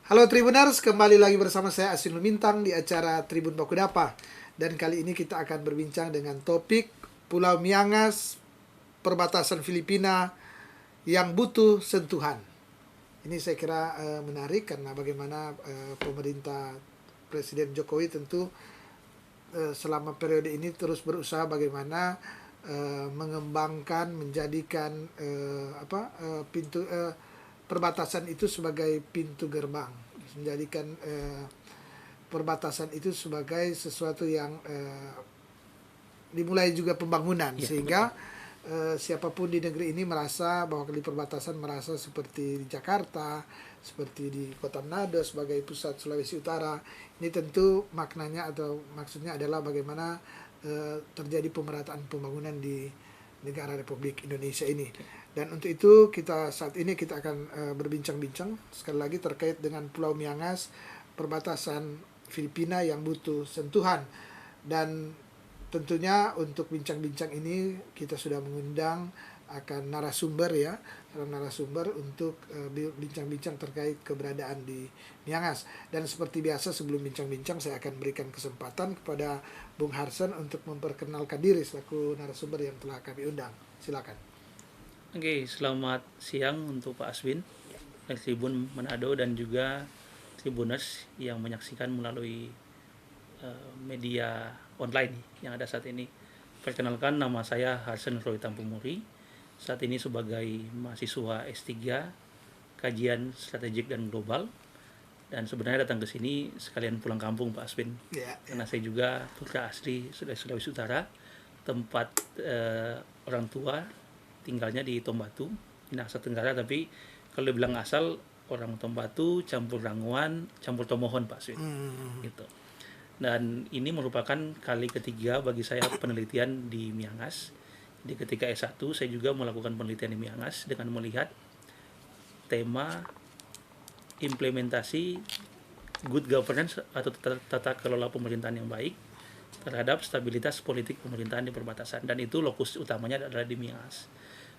Halo Tribuners, kembali lagi bersama saya Asin Lumintang di acara Tribun Bakudapa. Dan kali ini kita akan berbincang dengan topik Pulau Miangas, perbatasan Filipina yang butuh sentuhan. Ini saya kira menarik karena bagaimana pemerintah Presiden Jokowi tentu selama periode ini terus berusaha bagaimana mengembangkan, menjadikan pintu perbatasan itu sebagai pintu gerbang, menjadikan perbatasan itu sebagai sesuatu yang dimulai juga pembangunan, Ya, sehingga siapapun di negeri ini merasa bahwa di perbatasan merasa seperti di Jakarta, seperti di Kota Manado sebagai pusat Sulawesi Utara. Ini tentu maknanya atau maksudnya adalah bagaimana terjadi pemerataan pembangunan di negara Republik Indonesia ini. Dan untuk itu saat ini kita akan berbincang-bincang sekali lagi terkait dengan Pulau Miangas, perbatasan Filipina yang butuh sentuhan. Dan tentunya untuk bincang-bincang ini kita sudah mengundang akan narasumber untuk bincang-bincang terkait keberadaan di Miangas. Dan seperti biasa sebelum bincang-bincang saya akan berikan kesempatan kepada Bung Harsen untuk memperkenalkan diri selaku narasumber yang telah kami undang. Silakan. Oke, selamat siang untuk Pak Aswin dari Tribun Manado dan juga Tribuners yang menyaksikan melalui media online yang ada saat ini. Perkenalkan, nama saya Harsen Roy Tampumuri. Saat ini sebagai mahasiswa S3 Kajian Strategik dan Global. Dan sebenarnya datang ke sini sekalian pulang kampung Pak Aswin. Karena saya juga putra asli Sulawesi Utara, tempat orang tua tinggalnya di Tombatu, di Nusa Tenggara, tapi kalau dibilang asal orang Tombatu campur Ranguan, campur Tomohon Pak Swin. Gitu. Dan ini merupakan kali ketiga bagi saya penelitian di Miangas. Di ketika S1 saya juga melakukan penelitian di Miangas dengan melihat tema implementasi good governance atau tata kelola pemerintahan yang baik terhadap stabilitas politik pemerintahan di perbatasan, dan itu lokus utamanya adalah di Miangas.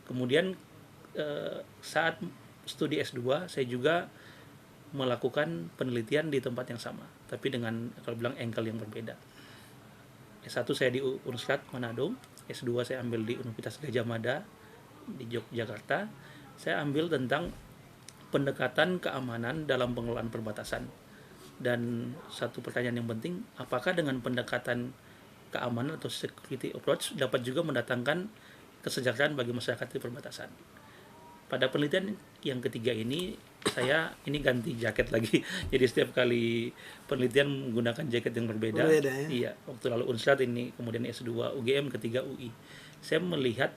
Kemudian saat studi S2 saya juga melakukan penelitian di tempat yang sama, tapi dengan kalau bilang angle yang berbeda. S1 saya di Universitas Manado, S2 saya ambil di Universitas Gadjah Mada di Yogyakarta. Saya ambil tentang pendekatan keamanan dalam pengelolaan perbatasan. Dan satu pertanyaan yang penting, apakah dengan pendekatan keamanan atau security approach dapat juga mendatangkan kesejahteraan bagi masyarakat di perbatasan. Pada penelitian yang ketiga ini ini ganti jaket lagi. Jadi setiap kali penelitian menggunakan jaket yang berbeda. Ya? Iya, waktu lalu Unsrat ini, kemudian S2 UGM, ketiga UI. Saya melihat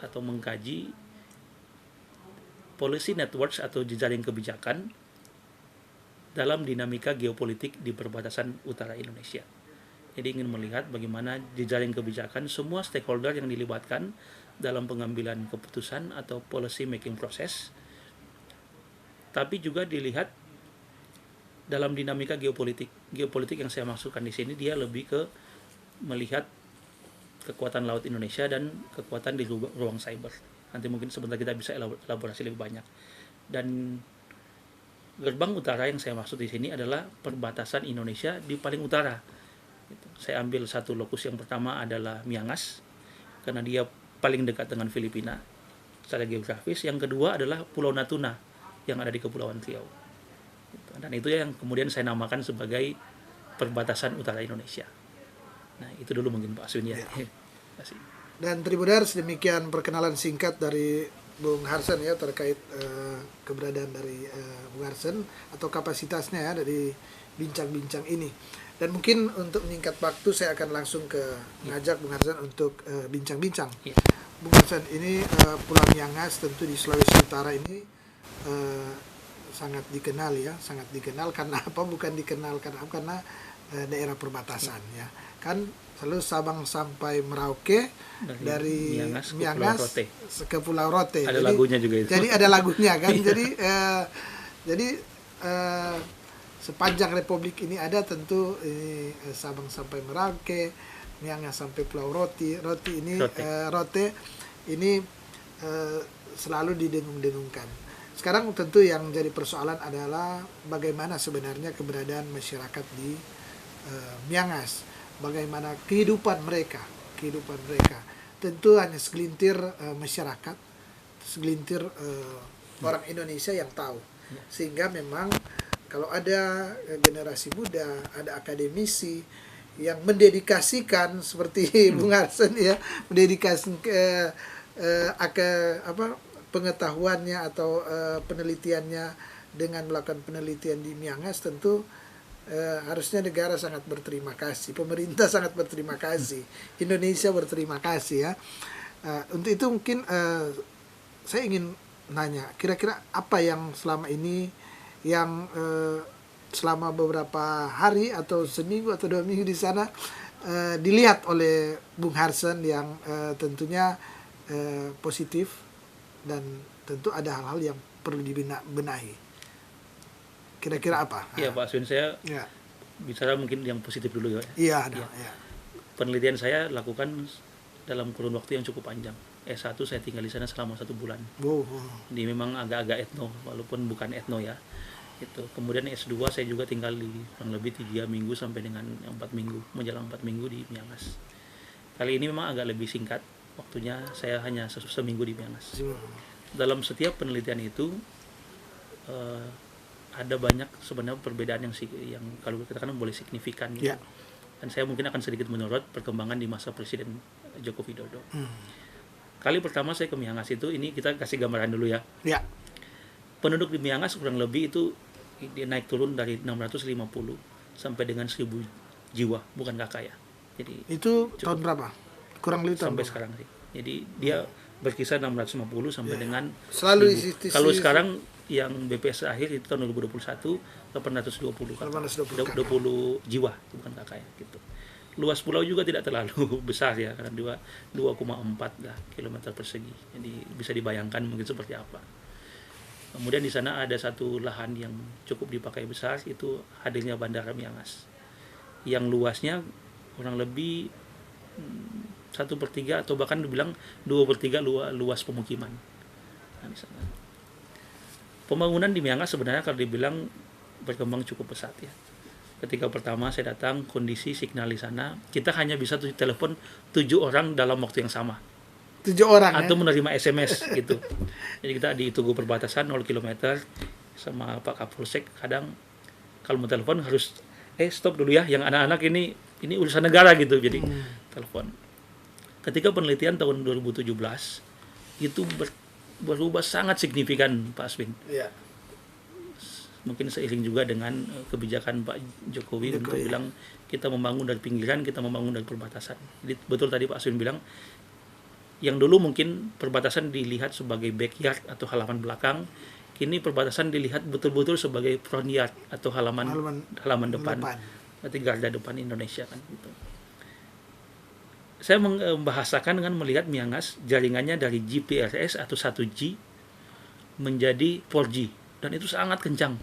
atau mengkaji policy networks atau jejaring kebijakan dalam dinamika geopolitik di perbatasan utara Indonesia. Jadi ingin melihat bagaimana jejaring kebijakan semua stakeholder yang dilibatkan dalam pengambilan keputusan atau policy making process, tapi juga dilihat dalam dinamika geopolitik. Geopolitik yang saya maksudkan di sini dia lebih ke melihat kekuatan laut Indonesia dan kekuatan di ruang cyber. Nanti mungkin sebentar kita bisa elaborasi lebih banyak. Dan gerbang utara yang saya maksud di sini adalah perbatasan Indonesia di paling utara. Saya ambil satu lokus yang pertama adalah Miangas, karena dia paling dekat dengan Filipina secara geografis. Yang kedua adalah Pulau Natuna yang ada di Kepulauan Riau. Dan itu yang kemudian saya namakan sebagai perbatasan utara Indonesia. Nah, itu dulu mungkin Pak Aswin ya. Terima kasih. Dan Tribuners, demikian perkenalan singkat dari Bung Harsen ya terkait keberadaan dari Bung Harsen atau kapasitasnya ya dari bincang-bincang ini. Dan mungkin untuk menyingkat waktu saya akan langsung ngajak Bung Harsen untuk bincang-bincang. Bung Harsen, ini Pulau Miangas tentu di Sulawesi Utara ini sangat dikenal ya, sangat dikenal karena apa? Bukan dikenal karena daerah perbatasan ya. Kan selalu Sabang sampai Merauke, dari Miangas ke Pulau Rote. Ada lagunya juga itu. Jadi ada lagunya kan. Jadi sepanjang Republik ini ada tentu ini Sabang sampai Merauke, Miangas sampai Pulau Rote ini selalu didengung-dengungkan. Sekarang tentu yang jadi persoalan adalah bagaimana sebenarnya keberadaan masyarakat di Miangas, bagaimana kehidupan mereka. Tentu hanya segelintir masyarakat, segelintir orang Indonesia yang tahu. Sehingga memang kalau ada generasi muda, ada akademisi yang mendedikasikan seperti Bung Arsen ya, mendedikasikan pengetahuannya atau penelitiannya dengan melakukan penelitian di Miangas, tentu harusnya negara sangat berterima kasih, pemerintah sangat berterima kasih, Indonesia berterima kasih ya. Untuk itu mungkin saya ingin nanya, kira-kira apa yang selama ini yang selama beberapa hari atau seminggu atau 2 minggu di sana dilihat oleh Bung Harsen yang tentunya positif, dan tentu ada hal-hal yang perlu dibenahi. Kira-kira apa? Iya Pak Aswin, saya bicara mungkin yang positif dulu ya. Iya. Penelitian saya lakukan dalam kurun waktu yang cukup panjang. S1 saya tinggal di sana selama 1 bulan. Jadi memang agak-agak etno, walaupun bukan etno ya. Itu. Kemudian S2 saya juga tinggal di kurang lebih 3 minggu sampai dengan 4 minggu, menjelang 4 minggu di Miangas. Kali ini memang agak lebih singkat waktunya, saya hanya seminggu di Miangas. Dalam setiap penelitian itu ada banyak sebenarnya perbedaan yang kalau kita katakan boleh signifikan gitu. Dan saya mungkin akan sedikit menyorot perkembangan di masa Presiden Joko Widodo. Kali pertama saya ke Miangas itu, ini kita kasih gambaran dulu ya. Penduduk di Miangas kurang lebih itu dia naik turun dari 650 sampai dengan 1000 jiwa, bukan kakak ya. Jadi itu tahun berapa? Kurang lebih sampai sekarang sih. Jadi dia berkisar 650 sampai dengan selalu 1000. Kalau sekarang yang BPS akhir itu tahun 2021 820 jiwa, bukan kakak ya gitu. Luas pulau juga tidak terlalu besar ya, karena 2,4 lah kilometer persegi. Jadi bisa dibayangkan mungkin seperti apa. Kemudian di sana ada satu lahan yang cukup dipakai besar, itu hadirnya Bandara Miangas, yang luasnya kurang lebih 1/3 atau bahkan dibilang 2/3 luas pemukiman. Nah, di sana. Pembangunan di Miangas sebenarnya kalau dibilang berkembang cukup pesat ya. Ketika pertama saya datang, kondisi signal di sana, kita hanya bisa telepon 7 orang dalam waktu yang sama. 7 orang atau menerima SMS gitu. Jadi kita di Tugu perbatasan 0 km sama Pak Kapolsek, kadang kalau mau telepon harus stop dulu ya, yang anak-anak ini urusan negara gitu. Jadi telepon. Ketika penelitian tahun 2017 itu berubah sangat signifikan Pak Aswin. Mungkin seiring juga dengan kebijakan Pak Jokowi untuk bilang kita membangun dari pinggiran, kita membangun dari perbatasan. Jadi betul tadi Pak Aswin bilang, yang dulu mungkin perbatasan dilihat sebagai backyard atau halaman belakang, kini perbatasan dilihat betul-betul sebagai front yard atau halaman depan. Berarti garda depan Indonesia kan gitu. Saya membahasakan dengan melihat Miangas jaringannya dari GPRS atau 1G menjadi 4G, dan itu sangat kencang.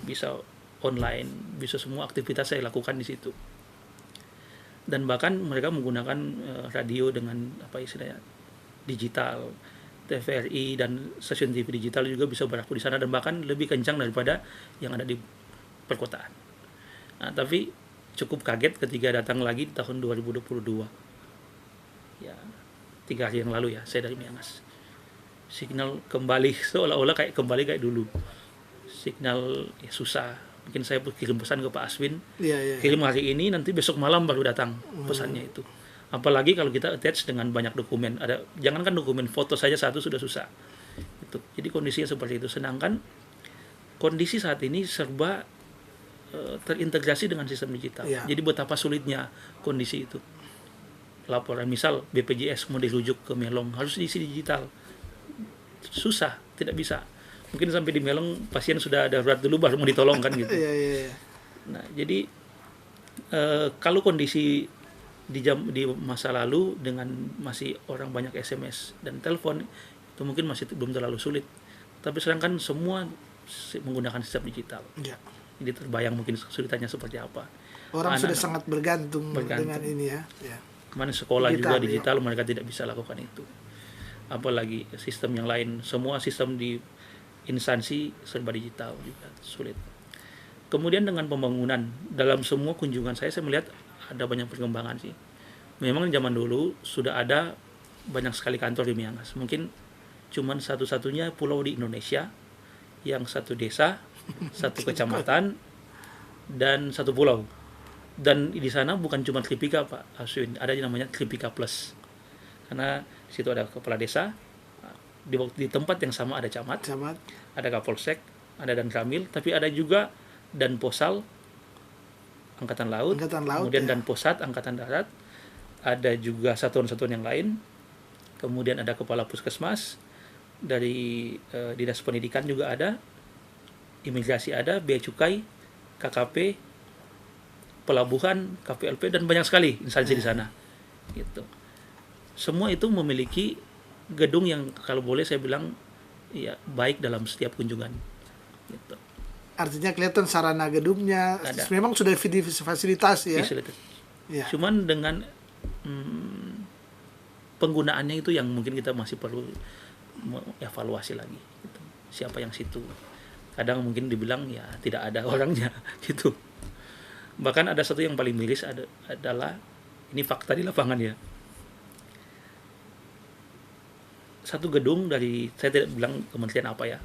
Bisa online, bisa semua aktivitas saya lakukan di situ. Dan bahkan mereka menggunakan radio dengan apa istilahnya digital, TVRI dan stasiun TV digital juga bisa berlaku di sana, dan bahkan lebih kencang daripada yang ada di perkotaan. Nah, tapi cukup kaget ketika datang lagi di tahun 2022. Ya, 3 hari yang lalu ya, saya dari Miangas. Signal kembali seolah-olah kembali kayak dulu. Signal ya susah. Mungkin saya kirim pesan ke Pak Aswin. Kirim hari ini, nanti besok malam baru datang pesannya itu. Apalagi kalau kita attach dengan banyak dokumen. Jangankan dokumen, foto saja satu sudah susah. Itu. Jadi kondisinya seperti itu. Sedangkan kondisi saat ini serba terintegrasi dengan sistem digital. Jadi betapa sulitnya kondisi itu. Laporan misal BPJS mau dirujuk ke Melong harus diisi digital. Susah, tidak bisa. Mungkin sampai di Melong pasien sudah darurat dulu baru mau ditolong kan gitu. Nah, jadi kalau kondisi di masa lalu dengan masih orang banyak SMS dan telepon, itu mungkin masih belum terlalu sulit. Tapi sedangkan semua menggunakan sistem digital. Jadi terbayang mungkin kesulitannya seperti apa. Orang sudah sangat bergantung dengan ini ya. Mana sekolah digital, juga digital, mereka tidak bisa lakukan itu. Apalagi sistem yang lain, semua sistem di instansi serba digital juga sulit. Kemudian dengan pembangunan, dalam semua kunjungan saya melihat ada banyak perkembangan sih. Memang zaman dulu sudah ada banyak sekali kantor di Miangas. Mungkin cuman satu-satunya pulau di Indonesia yang satu desa, satu kecamatan, dan satu pulau. Dan di sana bukan cuma Tripika Pak Aswin, ada yang namanya Tripika Plus. Karena di situ ada kepala desa, di tempat yang sama ada camat, ada kapolsek, ada dan ramil, tapi ada juga dan posal angkatan laut, kemudian dan posat angkatan darat, ada juga satuan-satuan yang lain, kemudian ada kepala puskesmas, dari dinas pendidikan juga ada, imigrasi ada, bea cukai, KKP, pelabuhan, KPLP, dan banyak sekali instansi di sana. Gitu. Semua itu memiliki gedung yang kalau boleh saya bilang ya baik dalam setiap kunjungan. Gitu. Artinya kelihatan sarana gedungnya ada. Memang sudah fasilitas ya. Ya. Cuman dengan penggunaannya itu yang mungkin kita masih perlu evaluasi lagi. Gitu. Siapa yang situ? Kadang mungkin dibilang ya tidak ada orangnya gitu. Bahkan ada satu yang paling miris adalah ini fakta di lapangan ya. Satu gedung dari, saya tidak bilang kementerian apa ya.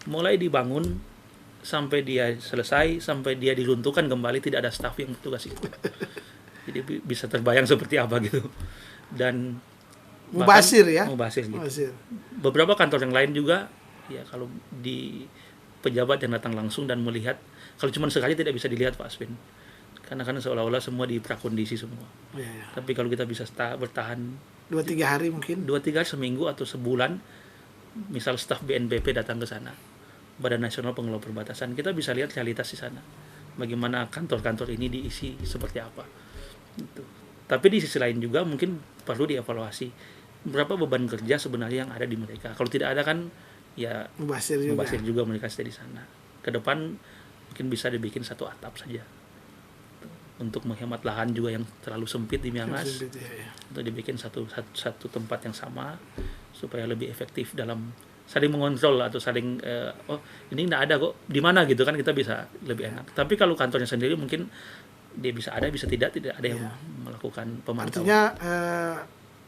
Mulai dibangun sampai dia selesai, sampai dia diruntuhkan kembali, tidak ada staf yang bertugas itu. Jadi bisa terbayang seperti apa gitu. Dan mubasir ya. Mubasir gitu. Beberapa kantor yang lain juga ya kalau di pejabat yang datang langsung dan melihat, kalau cuma sekali tidak bisa dilihat Pak Aswin. Karena kan seolah-olah semua di prakondisi semua. Tapi kalau kita bisa bertahan 2-3 hari mungkin. 2-3 hari, seminggu atau sebulan, misal staf BNPB datang ke sana, Badan Nasional Pengelola Perbatasan, kita bisa lihat realitas di sana. Bagaimana kantor-kantor ini diisi seperti apa. Gitu. Tapi di sisi lain juga mungkin perlu dievaluasi berapa beban kerja sebenarnya yang ada di mereka. Kalau tidak ada kan ya mubasir juga mereka stay di sana. Ke depan mungkin bisa dibikin satu atap saja. Untuk menghemat lahan juga yang terlalu sempit di Miangas, untuk dibikin satu tempat yang sama supaya lebih efektif dalam saling mengontrol atau saling ini nggak ada kok di mana gitu kan, kita bisa lebih enak. Tapi kalau kantornya sendiri mungkin dia bisa ada bisa tidak ada yang melakukan pemantauan. Artinya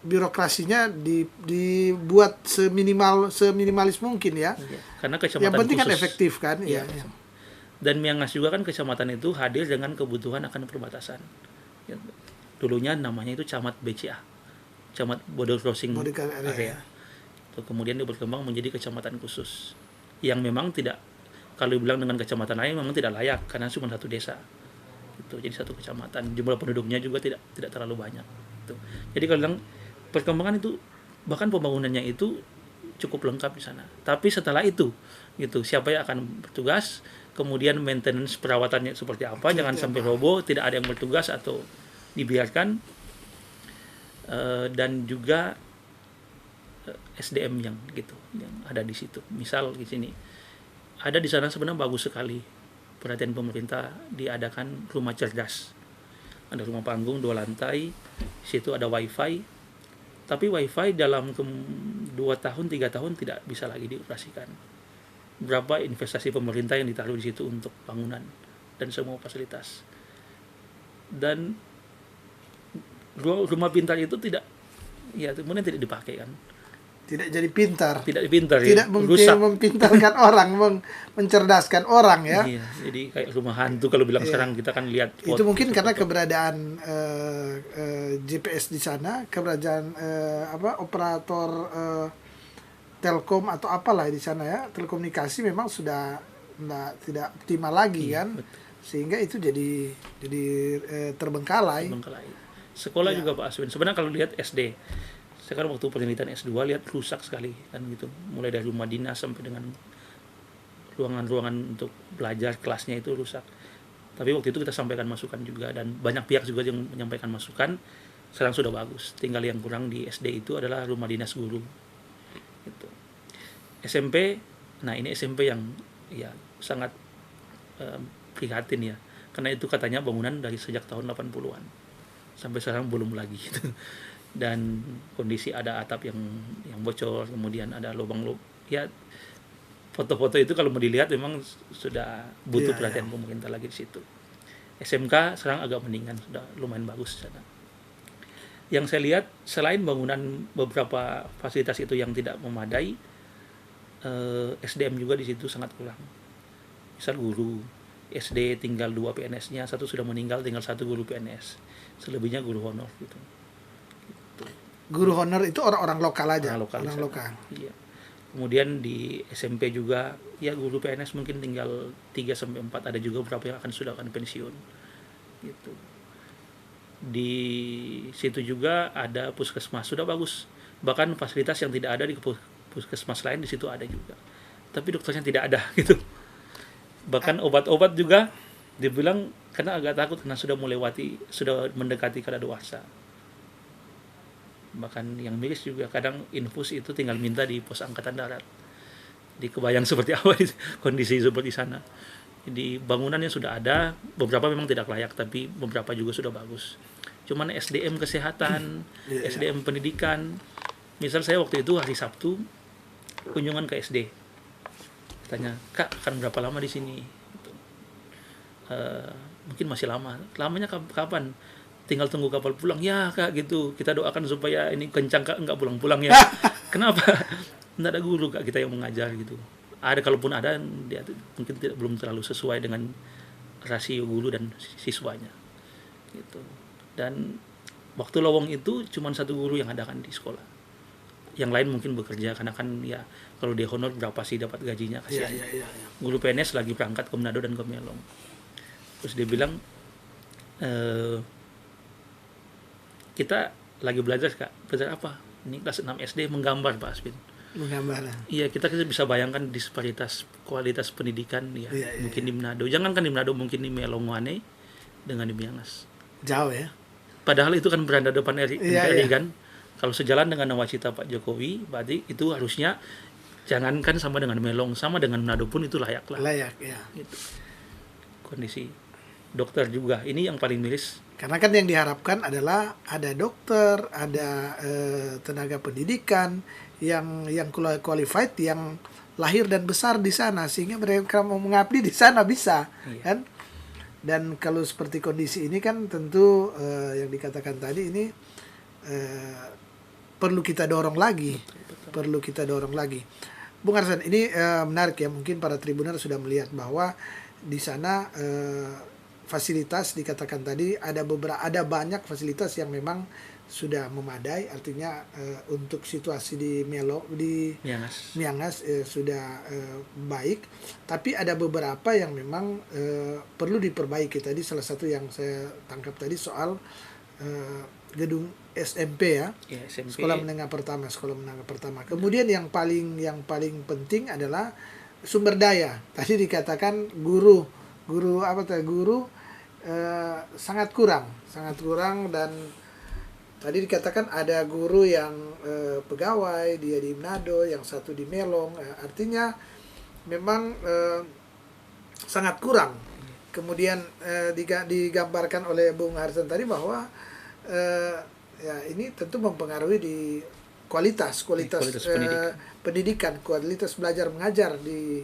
birokrasinya dibuat seminimalis mungkin ya. Karena kecamatan yang penting khusus, kan efektif kan. Dan Miangas juga kan kecamatan itu hadir dengan kebutuhan akan perbatasan. Ya, dulunya namanya itu Camat BCA, Camat Border Crossing Area. Kemudian dia berkembang menjadi kecamatan khusus, yang memang tidak, kalau dibilang dengan kecamatan lain memang tidak layak karena cuma satu desa. Itu jadi satu kecamatan, jumlah penduduknya juga tidak terlalu banyak. Gitu. Jadi kalau bilang perkembangan itu bahkan pembangunannya itu cukup lengkap di sana. Tapi setelah itu, gitu, siapa yang akan bertugas? Kemudian maintenance perawatannya seperti apa, jangan sampai roboh, tidak ada yang bertugas atau dibiarkan, dan juga SDM yang gitu yang ada di situ. Misal di sini ada di sana sebenarnya bagus sekali perhatian pemerintah, diadakan rumah cerdas, ada rumah panggung 2 lantai, di situ ada wifi, tapi wifi dalam 2 tahun 3 tahun tidak bisa lagi dioperasikan. Berapa investasi pemerintah yang ditaruh di situ untuk bangunan dan semua fasilitas. Dan rumah pintar itu kemudian tidak dipakai kan. Tidak jadi pintar. Tidak pintar. Tidak mempintarkan orang, mencerdaskan orang ya. Iya, jadi kayak rumah hantu kalau bilang sekarang kita kan lihat. Itu mungkin karena keberadaan GPS di sana, keberadaan operator Telkom atau apalah di sana ya, telekomunikasi memang sudah tidak optimal lagi kan, sehingga itu jadi terbengkalai. Sekolah juga Pak Aswin. Sebenarnya kalau lihat SD, sekarang waktu penelitian S2 lihat rusak sekali kan gitu, mulai dari rumah dinas sampai dengan ruangan-ruangan untuk belajar kelasnya itu rusak. Tapi waktu itu kita sampaikan masukan juga dan banyak pihak juga yang menyampaikan masukan. Sekarang sudah bagus. Tinggal yang kurang di SD itu adalah rumah dinas guru. Gitu. SMP, nah ini SMP yang ya sangat prihatin ya, karena itu katanya bangunan dari sejak tahun 80-an sampai sekarang belum lagi gitu. Dan kondisi ada atap yang bocor, kemudian ada lubang ya foto-foto itu kalau mau dilihat memang sudah butuh Iya, perhatian pemerintah lagi di situ. SMK sekarang agak mendingan, sudah lumayan bagus di sana. Yang saya lihat selain bangunan beberapa fasilitas itu yang tidak memadai, SDM juga di situ sangat kurang. Misal guru, SD tinggal 2 PNS-nya, satu sudah meninggal, tinggal 1 guru PNS. Selebihnya guru honor gitu. Guru honor itu orang-orang lokal aja, Orang lokal di orang sana. lokal. Iya. Kemudian di SMP juga ya guru PNS mungkin tinggal 3 sampai 4, ada juga beberapa yang sudah akan pensiun. Gitu. Di situ juga ada puskesmas, sudah bagus. Bahkan fasilitas yang tidak ada di puskesmas lain di situ ada juga. Tapi dokternya tidak ada gitu. Bahkan obat-obat juga dibilang karena agak takut karena sudah mendekati kadaluarsa. Bahkan yang miris juga kadang infus itu tinggal minta di pos angkatan darat. Kebayang seperti apa kondisi seperti sana. Jadi bangunannya sudah ada, beberapa memang tidak layak tapi beberapa juga sudah bagus. Cuman SDM kesehatan, SDM pendidikan. Misal saya waktu itu hari Sabtu kunjungan ke SD. Tanya, "Kak, akan berapa lama di sini?" Gitu. Mungkin masih lama. Lamanya kapan? Tinggal tunggu kapal pulang. Ya Kak, gitu. Kita doakan supaya ini kencang Kak, enggak pulang-pulang ya. Kenapa? Enggak ada guru Kak kita yang mengajar gitu. Ada, kalaupun ada dia mungkin belum terlalu sesuai dengan rasio guru dan siswanya. Gitu. Dan waktu lowong itu cuma 1 guru yang ada kan di sekolah. Yang lain mungkin bekerja karena kan ya kalau dia honor berapa sih dapat gajinya, kasihan. Iya. Guru PNS lagi berangkat ke Manado dan ke Melong. Terus dia bilang, kita lagi belajar Kak. Belajar apa? Ini kelas 6 SD menggambar Pak Asbin. Menggambar. Iya, kita bisa bayangkan disparitas kualitas pendidikan ya. Mungkin di Manado. Jangankan di Manado, mungkin di Melongwane dengan di Miangas. Jauh ya. Padahal itu kan berada depan RI Iya. kan. Kalau sejalan dengan nawacita Pak Jokowi, berarti itu harusnya jangankan sama dengan Melong, sama dengan Manado pun itu layak lah. Layak ya. Gitu. Kondisi dokter juga ini yang paling miris. Karena kan yang diharapkan adalah ada dokter, ada tenaga pendidikan yang qualified, yang lahir dan besar di sana sehingga mereka mau mengabdi di sana bisa, kan? Dan kalau seperti kondisi ini kan tentu yang dikatakan tadi ini perlu kita dorong lagi. Bung Arsan, ini menarik ya, mungkin para tribuner sudah melihat bahwa di sana fasilitas dikatakan tadi ada banyak fasilitas yang memang sudah memadai, artinya untuk situasi di Miangas sudah baik, tapi ada beberapa yang memang perlu diperbaiki. Tadi salah satu yang saya tangkap tadi soal gedung SMP ya, SMP. sekolah menengah pertama. Kemudian yang paling penting adalah sumber daya. Tadi dikatakan guru sangat kurang dan tadi dikatakan ada guru yang pegawai dia di Manado, yang satu di Melong, artinya memang sangat kurang. Kemudian digambarkan oleh Bung Harsan tadi bahwa ya ini tentu mempengaruhi di kualitas pendidikan, kualitas belajar mengajar di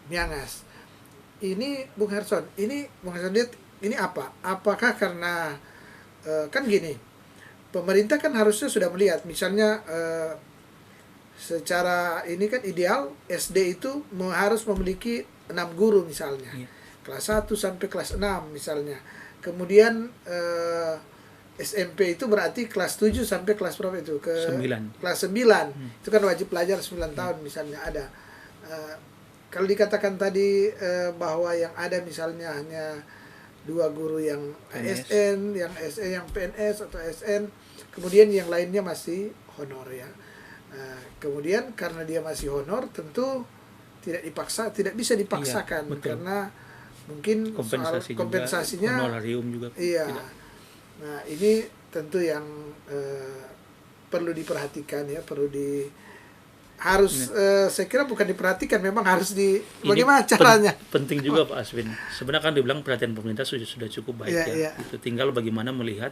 Miangas. Ini Bung Harson lihat ini apa? Apakah karena kan gini, pemerintah kan harusnya sudah melihat, misalnya secara ini kan ideal SD itu harus memiliki 6 guru misalnya, kelas 1 sampai kelas 6 misalnya. Kemudian SMP itu berarti kelas 7 sampai kelas berapa itu? Kelas 9. Itu kan wajib belajar 9 tahun misalnya ada. Kalau dikatakan tadi bahwa yang ada misalnya hanya 2 guru yang ASN, yang PNS atau ASN, kemudian yang lainnya masih honor ya. Kemudian karena dia masih honor tentu tidak bisa dipaksakan, karena mungkin kompensasinya honorarium juga. Iya. Tidak. Nah, ini tentu yang perlu diperhatikan ya, saya kira bukan diperhatikan, memang harus bagaimana caranya. Penting juga Pak Aswin. Sebenarnya kan dibilang perhatian pemerintah sudah cukup baik ya. Itu tinggal bagaimana melihat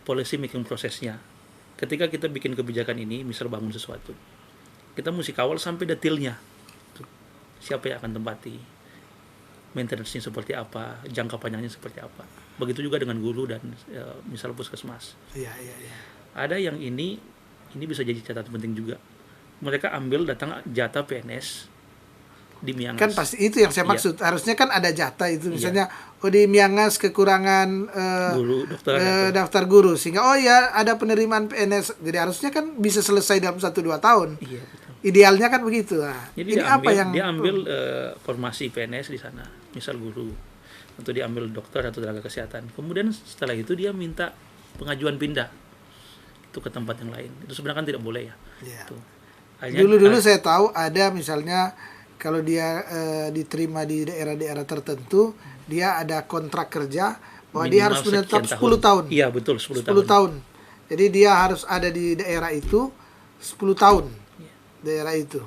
policy making prosesnya. Ketika kita bikin kebijakan ini, misal bangun sesuatu, kita mesti kawal sampai detailnya. Siapa yang akan tempati, maintenance-nya seperti apa, jangka panjangnya seperti apa. Begitu juga dengan guru dan misal puskesmas. Iya. Ada yang ini bisa jadi catatan penting juga. Mereka ambil datang jatah PNS di Miangas. Kan pasti itu yang saya maksud. Harusnya kan ada jatah itu. Misalnya di Miangas kekurangan guru, dokter, daftar guru, sehingga ada penerimaan PNS. Jadi harusnya kan bisa selesai dalam 1-2 tahun. Iya, betul. Idealnya kan begitu. Nah, jadi dia ambil formasi PNS di sana, misal guru, untuk diambil dokter atau tenaga kesehatan. Kemudian setelah itu dia minta pengajuan pindah itu ke tempat yang lain. Itu sebenarnya kan tidak boleh ya. Dulu saya tahu ada misalnya kalau dia diterima di daerah-daerah tertentu, dia ada kontrak kerja bahwa dia harus menetap 10 tahun. Iya, betul, 10 tahun. Jadi dia harus ada di daerah itu 10 tahun. Daerah itu.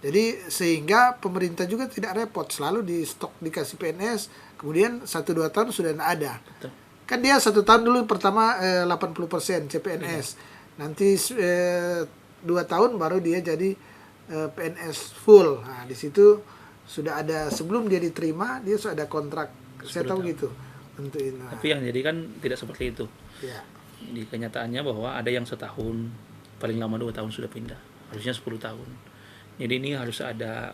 Jadi sehingga pemerintah juga tidak repot, selalu di stok dikasih PNS, kemudian 1-2 tahun sudah tidak ada. Betul. Kan dia 1 tahun dulu pertama 80% CPNS. Nanti 2 tahun baru dia jadi PNS full. Nah, di situ sudah ada, sebelum dia diterima dia sudah ada kontrak. Saya tahu gitu untuk ini. Tapi yang jadi kan tidak seperti itu. Ya. Di kenyataannya bahwa ada yang setahun, paling lama 2 tahun sudah pindah. Harusnya 10 tahun. Jadi ini harus ada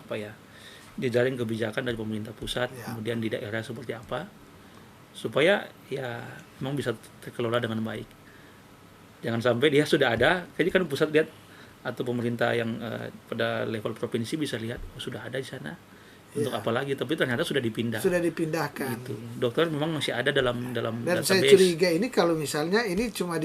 jejaring kebijakan dari pemerintah pusat, kemudian di daerah seperti apa, supaya ya memang bisa terkelola dengan baik. Jangan sampai dia sudah ada, jadi kan pusat lihat atau pemerintah yang pada level provinsi bisa lihat sudah ada di sana. Untuk apa lagi? Tapi ternyata sudah dipindah. Sudah dipindahkan. Gitu. Dokter memang masih ada dalam Dan database. saya curiga ini kalau misalnya ini cuma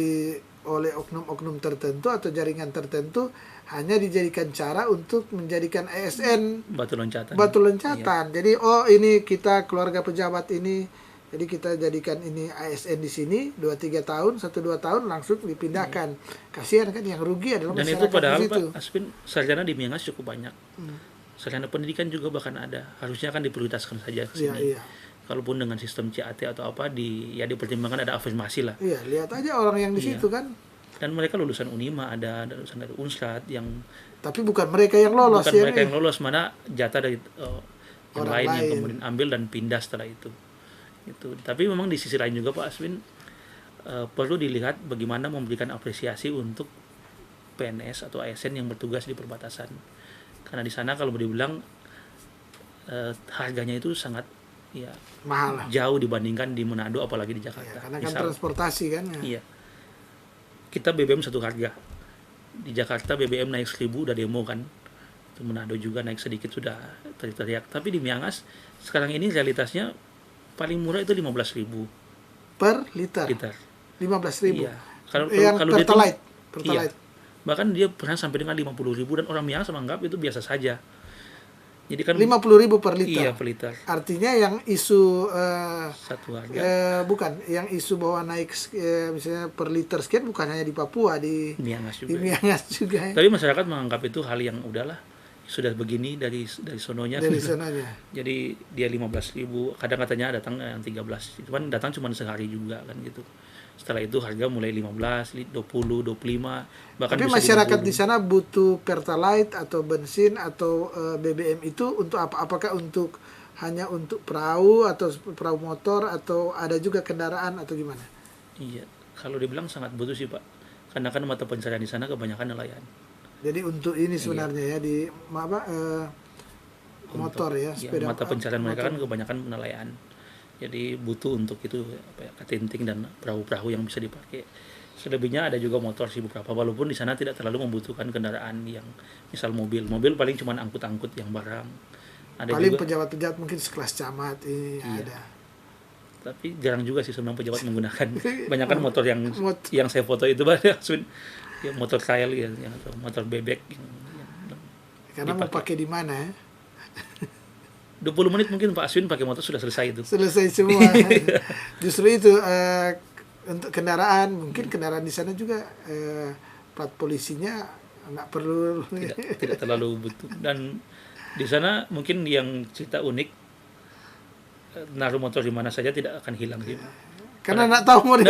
oleh oknum-oknum tertentu atau jaringan tertentu, hanya dijadikan cara untuk menjadikan ASN batu loncatan. Iya. Jadi ini kita keluarga pejabat ini, jadi kita jadikan ini ASN di sini 2-3 tahun, 1-2 tahun langsung dipindahkan. Kasihan kan, yang rugi adalah dan masyarakat. itu padahal di situ. Pak Aswin, sarjana di Miangas cukup banyak. Sarjana pendidikan juga bahkan ada. Harusnya kan diprioritaskan saja ke sini. Iya. Kalaupun dengan sistem CAT atau apa dipertimbangkan, ada afirmasi lah. Iya, lihat aja orang yang di situ kan. Dan mereka lulusan Unima, ada lulusan dari Unsrat yang tapi bukan mereka yang lolos. Bukan mereka yang lolos, mana jatah dari yang lain yang kemudian ambil dan pindah setelah itu. Itu. Tapi memang di sisi lain juga Pak Aswin perlu dilihat bagaimana memberikan apresiasi untuk PNS atau ASN yang bertugas di perbatasan. Karena di sana kalau dibilang harganya itu sangat mahal, jauh dibandingkan di Manado apalagi di Jakarta. Karena kan transportasi kan. Iya. Kita BBM satu harga. Di Jakarta BBM naik 1.000 udah demo kan. Di Manado juga naik sedikit sudah teriak-teriak. Tapi di Miangas sekarang ini realitasnya paling murah itu 15.000 per liter. 15.000. Iya. Kalau Pertalite. Iya. Bahkan dia pernah sampai dengan 50.000 dan orang Miangas menganggap itu biasa saja. Jadi kan 50.000 per liter. Iya, per liter. Artinya yang isu satu harga. Bukan, yang isu bahwa naik misalnya per liter sekian bukan hanya di Papua, di Miangas juga. Di Miangas juga. Tapi masyarakat menganggap itu hal yang udahlah, sudah begini dari sononya. Dari sononya. Jadi dia 15.000, kadang katanya datang yang 13. Cuman datang cuma sehari juga kan gitu. Setelah itu harga mulai 15, 20, 25, bahkan tapi masyarakat di sana butuh Pertalite atau bensin atau BBM itu untuk apa? Apakah hanya untuk perahu atau perahu motor atau ada juga kendaraan atau gimana? Iya, kalau dibilang sangat butuh sih Pak. Karena kan mata pencarian di sana kebanyakan nelayan. Jadi untuk ini sebenarnya di motor ya, sepeda. Mata pencarian mereka kan kebanyakan nelayan. Jadi butuh untuk itu ketinting dan perahu-perahu yang bisa dipakai. Selebihnya ada juga motor sih beberapa, walaupun di sana tidak terlalu membutuhkan kendaraan yang misal mobil paling cuma angkut-angkut yang barang. Ada paling juga pejabat-pejabat mungkin sekelas camat ini ada. Tapi jarang juga sih sebenarnya pejabat menggunakan. Banyakkan motor yang saya foto itu banyak ya, motor trail ya, atau motor bebek karena mau pakai di mana ya? 20 menit mungkin Pak Aswin pakai motor sudah selesai itu. Selesai semua. Justru itu untuk kendaraan, mungkin kendaraan di sana juga plat polisinya nggak perlu. Tidak terlalu butuh. Dan di sana mungkin yang cerita unik, naruh motor di mana saja tidak akan hilang sih. Karena nggak tahu mau di.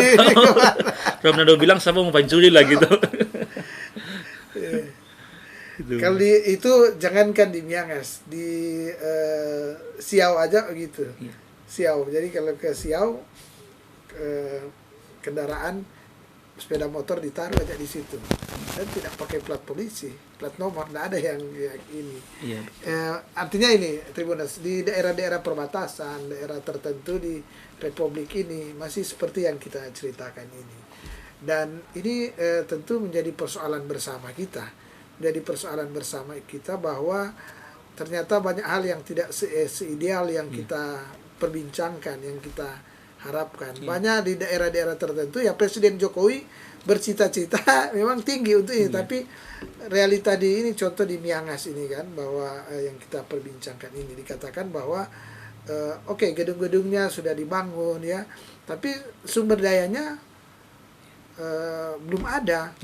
Kalau Nado bilang siapa mau pancuri lah gitu. Kalau itu jangankan di Miangas, di Siau aja begitu. Iya. Siau. Jadi kalau ke Siau, kendaraan sepeda motor ditaruh aja di situ dan tidak pakai plat polisi, plat nomor, tidak ada yang ini. Iya. Artinya ini Tribuners, di daerah-daerah perbatasan, daerah tertentu di Republik ini masih seperti yang kita ceritakan ini. Dan ini tentu menjadi persoalan bersama kita, menjadi persoalan bersama kita bahwa ternyata banyak hal yang tidak seideal yang kita perbincangkan, yang kita harapkan. Banyak di daerah-daerah tertentu ya Presiden Jokowi bercita-cita memang tinggi untuk ini, tapi realita di ini, contoh di Miangas ini kan, bahwa yang kita perbincangkan ini dikatakan bahwa oke, gedung-gedungnya sudah dibangun ya, tapi sumber dayanya belum ada.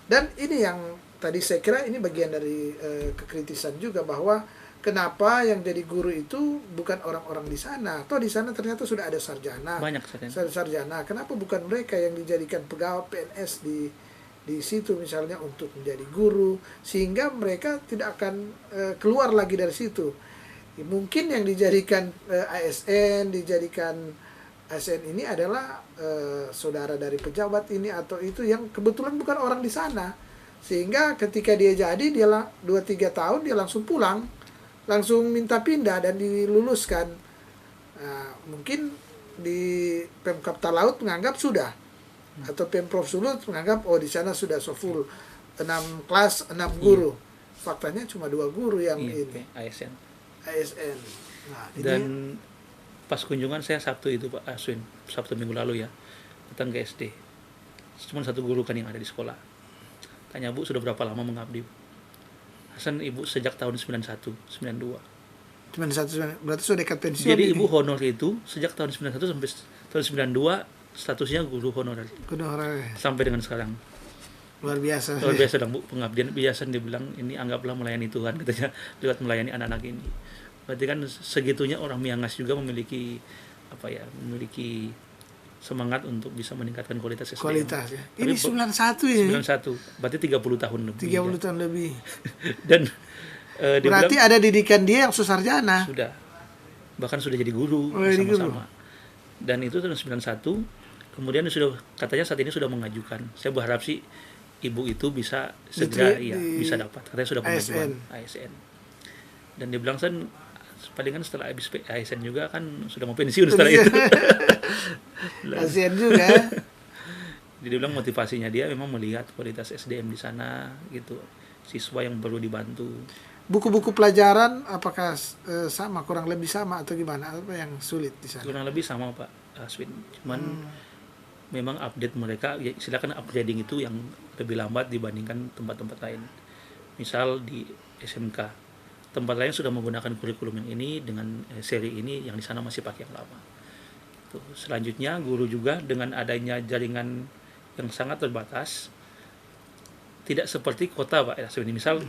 Dan ini yang tadi saya kira ini bagian dari kekritisan juga, bahwa kenapa yang jadi guru itu bukan orang-orang di sana? Atau di sana ternyata sudah ada sarjana. Banyak sarjana. Kenapa bukan mereka yang dijadikan pegawai PNS di situ misalnya untuk menjadi guru, sehingga mereka tidak akan keluar lagi dari situ. Mungkin yang dijadikan ASN ini adalah saudara dari pejabat ini atau itu yang kebetulan bukan orang di sana. Sehingga ketika dia jadi, dia 2-3 tahun dia langsung pulang, langsung minta pindah dan diluluskan. Nah, mungkin di Pemkab Talaut menganggap sudah, atau Pemprov Sulut menganggap di sana sudah so full 6 kelas 6 guru. Faktanya cuma 2 guru yang ini ASN. Nah, dan pas kunjungan saya Sabtu itu Pak Aswin, Sabtu minggu lalu ya, datang ke SD, cuma 1 guru kan yang ada di sekolah. Tanya, Bu, sudah berapa lama mengabdi? Hasan, Ibu sejak tahun 91, 92. Cuma berarti sudah dekat pensiun. Jadi Ibu honor itu sejak tahun 91 sampai tahun 92 statusnya guru honorer. Sampai dengan sekarang. Luar biasa. Luar biasa dong, Bu, pengabdian. Biasa dia bilang ini anggaplah melayani Tuhan katanya, lewat melayani anak-anak ini. Berarti kan segitunya orang Miangas juga memiliki memiliki semangat untuk bisa meningkatkan kualitas SDM. Kualitas ya. Ini 91 ya. 91. Berarti 30 tahun lebih. 30 tahun lebih. Dan berarti bilang, ada didikan dia yang susarjana. Sudah. Bahkan sudah jadi guru sama-sama. Dan itu tahun 91. Kemudian sudah katanya saat ini sudah mengajukan. Saya berharap sih ibu itu bisa segera bisa dapat. Katanya sudah pengajuan ASN. Dan dia bilang palingan setelah habis ASN juga kan sudah mau pensiun setelah itu. ASN juga. Jadi dia bilang motivasinya dia memang melihat kualitas SDM di sana gitu. Siswa yang perlu dibantu. Buku-buku pelajaran apakah sama, kurang lebih sama atau gimana? Apa yang sulit di sana? Kurang lebih sama Pak Aswin. Cuman memang update mereka, ya silakan upgrading itu yang lebih lambat dibandingkan tempat-tempat lain. Misal di SMK. Tempat lain sudah menggunakan kurikulum yang ini dengan seri ini, yang di sana masih pakai yang lama. Tuh. Selanjutnya guru juga dengan adanya jaringan yang sangat terbatas, tidak seperti kota Pak ya. Misal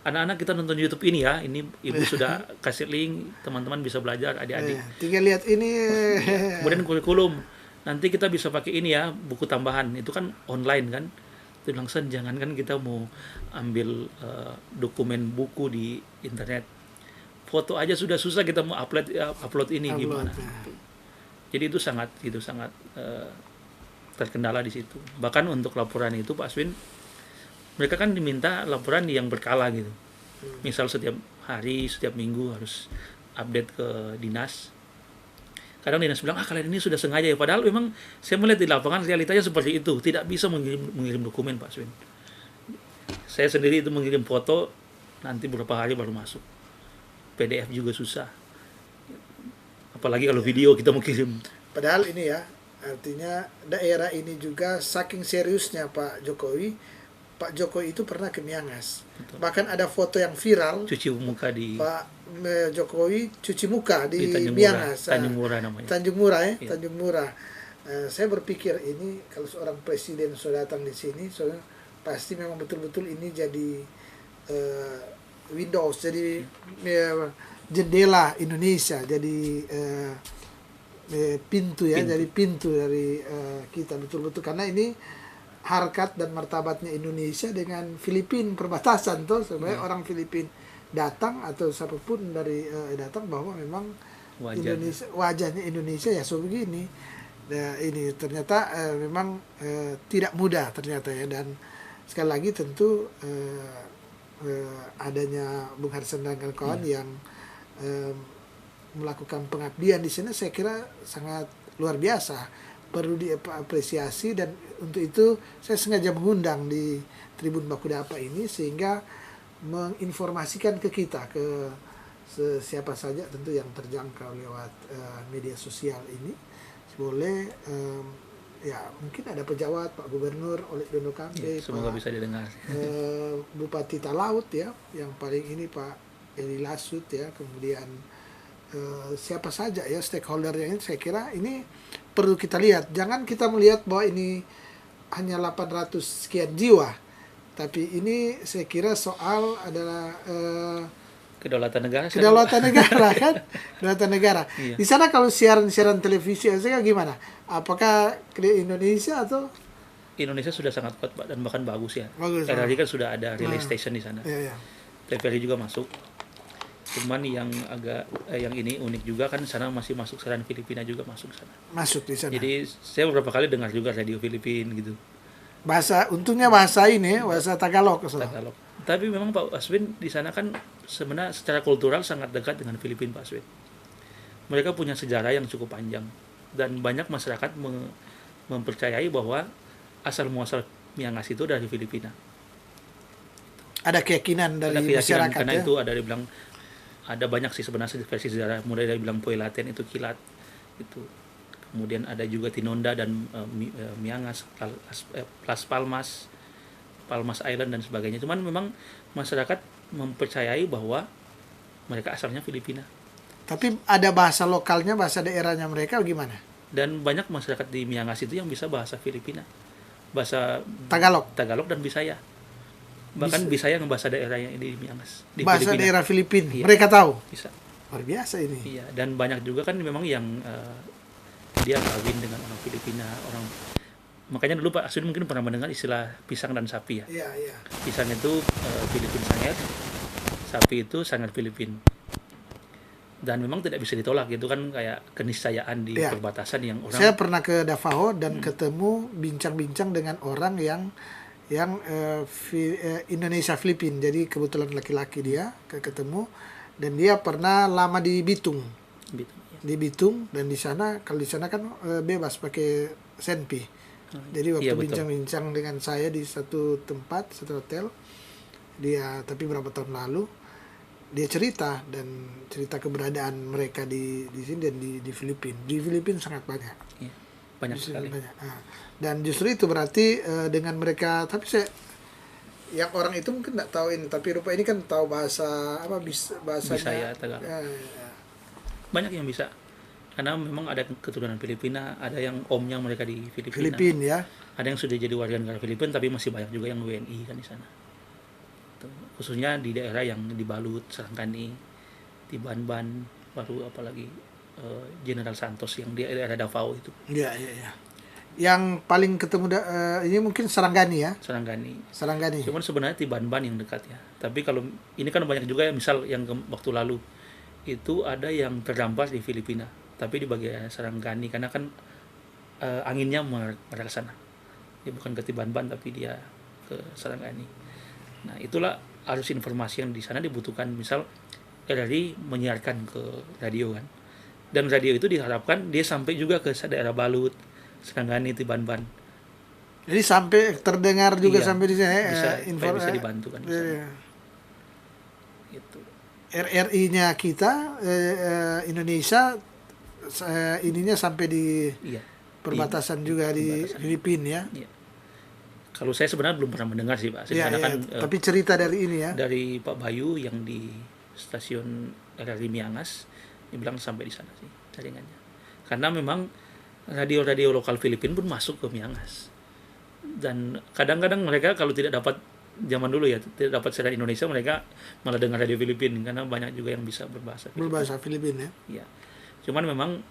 anak-anak kita nonton YouTube ini ya, ini ibu sudah kasih link, teman-teman bisa belajar, adik-adik. Tinggal lihat ini. Kemudian kurikulum, nanti kita bisa pakai ini ya, buku tambahan, itu kan online kan. Itu langsung jangankan kita mau ambil dokumen buku di internet, foto aja sudah susah, kita mau upload ini gimana. Jadi itu sangat terkendala di situ. Bahkan untuk laporan itu Pak Aswin, mereka kan diminta laporan yang berkala gitu. Misal setiap hari, setiap minggu harus update ke dinas. Kadang dinas bilang, kalian ini sudah sengaja ya. Padahal memang saya melihat di lapangan realitanya seperti itu. Tidak bisa mengirim dokumen Pak Aswin. Saya sendiri itu mengirim foto, nanti beberapa hari baru masuk. PDF juga susah. Apalagi kalau video kita mau kirim. Padahal ini ya, artinya daerah ini juga saking seriusnya Pak Jokowi itu pernah ke Miangas. Betul. Bahkan ada foto yang viral, cuci muka di Pak Jokowi cuci muka di Miangas. Tanjung Murah namanya. Tanjung Murah ya, iya. Tanjung Murah. Saya berpikir ini kalau seorang presiden sudah datang di sini, pasti memang betul-betul ini jadi Windows, jadi jendela Indonesia, jadi pintu ya, jadi pintu dari kita betul-betul, karena ini harkat dan martabatnya Indonesia dengan Filipina perbatasan tuh sebenarnya orang Filipina datang atau siapapun dari datang bahwa memang Indonesia wajahnya Indonesia ya begini. Nah, ini ternyata memang tidak mudah ternyata ya, dan sekali lagi tentu adanya Bung Harsen dan kawan-kawan yang melakukan pengabdian di sini saya kira sangat luar biasa, perlu diapresiasi, dan untuk itu saya sengaja mengundang di Tribun Bakudapa ini sehingga menginformasikan ke kita, ke siapa saja tentu yang terjangkau lewat media sosial ini, boleh ya mungkin ada pejabat, Pak Gubernur Oleh Dono Kambe, semoga bisa didengar, Bupati Talaut ya, yang paling ini Pak Eli Lasut ya, kemudian siapa saja ya stakeholder yang ini, saya kira ini perlu kita lihat. Jangan kita melihat bahwa ini hanya 800 sekian jiwa, tapi ini saya kira soal adalah kedaulatan negara kan, kedaulatan negara. Iya. Di sana kalau siaran televisi saya gimana? Apakah ke Indonesia atau Indonesia sudah sangat kuat Pak, dan bahkan bagus ya. Bagus, RRI kan sudah ada relay station di sana. Iya, iya. TVRI juga masuk. Cuman yang agak yang ini unik juga kan, sana masih masuk siaran Filipina juga masuk sana. Masuk di sana. Jadi saya beberapa kali dengar juga radio Filipina gitu. Untungnya bahasa ini, bahasa Tagalog. Tagalog. Tapi memang Pak Aswin di sana kan sebenarnya secara kultural sangat dekat dengan Filipina, Pak Aswin. Mereka punya sejarah yang cukup panjang, dan banyak masyarakat mempercayai bahwa asal muasal Miangas itu dari Filipina. Ada keyakinan dari masyarakat karena ya? itu ada banyak sih sebenarnya versi sejarah, mulai dari bilang Poelaten itu kilat itu, kemudian ada juga Tinonda dan Miangas, Las Palmas Island dan sebagainya. Cuman memang masyarakat mempercayai bahwa mereka asalnya Filipina. Tapi ada bahasa lokalnya, bahasa daerahnya mereka gimana? Dan banyak masyarakat di Miangas itu yang bisa bahasa Filipina, bahasa Tagalog dan Bisaya. Bahkan Bisaya yang bahasa daerahnya di Miangas, di bahasa Filipina. daerah Filipina. Iya. Mereka tahu. Bisa. Luar biasa ini. Iya, dan banyak juga kan memang yang dia kawin dengan orang Filipina, makanya dulu Pak Aswin mungkin pernah mendengar istilah pisang dan sapi ya. Iya, iya. Pisang itu Filipin Sanget, sapi itu sangat Filipin. Dan memang tidak bisa ditolak, itu kan kayak keniscayaan di perbatasan yang orang. Saya pernah ke Davao dan ketemu bincang-bincang dengan orang yang Indonesia Filipin. Jadi kebetulan laki-laki dia ketemu, dan dia pernah lama di Bitung. Di Bitung, dan di sana kalau di sana kan bebas pakai senpi. Jadi waktu bincang-bincang dengan saya di satu tempat, satu hotel, tapi berapa tahun lalu, dia cerita keberadaan mereka di sini dan di Filipina. Di Filipina sangat banyak. Iya, banyak sekali. Banyak. Nah, dan justru itu berarti dengan mereka, tapi yang orang itu mungkin nggak tahu ini, tapi rupa ini kan tahu bahasanya Bisaya, Tagalog. Banyak yang bisa. Karena memang ada keturunan Filipina, ada yang omnya mereka di Filipina. Ya. Ada yang sudah jadi warga negara Filipina, tapi masih banyak juga yang WNI kan di sana. Khususnya di daerah yang di Balut, Sarangani, di Banban, baru apalagi General Santos yang di daerah Davao itu. Iya. Yang paling ketemu ini mungkin Sarangani ya. Sarangani. Cuman sebenarnya di Banban yang dekat ya. Tapi kalau ini kan banyak juga ya, misal yang waktu lalu itu ada yang terdampar di Filipina, tapi di bagian Sarangani karena kan anginnya mengarah ke sana. Dia bukan ke Banban tapi dia ke Sarangani. Nah, itulah arus informasi yang di sana dibutuhkan. Misal RRI menyiarkan ke radio kan. Dan radio itu diharapkan dia sampai juga ke daerah Balut, Sarangani, Banban. Jadi sampai terdengar juga sampai di sana bisa dibantu kan. Gitu. RRI-nya kita Indonesia ininya sampai di perbatasan juga di Filipina ya. Iya. Kalau saya sebenarnya belum pernah mendengar sih Pak. Kan, tapi cerita dari ini ya. Dari Pak Bayu yang di stasiun RRI Miangas, dia bilang sampai di sana sih jaringannya. Karena memang radio-radio lokal Filipina pun masuk ke Miangas. Dan kadang-kadang mereka kalau tidak dapat, zaman dulu ya, tidak dapat siaran Indonesia, mereka malah dengar radio Filipina karena banyak juga yang bisa berbahasa Filipina ya. Iya. Cuman memang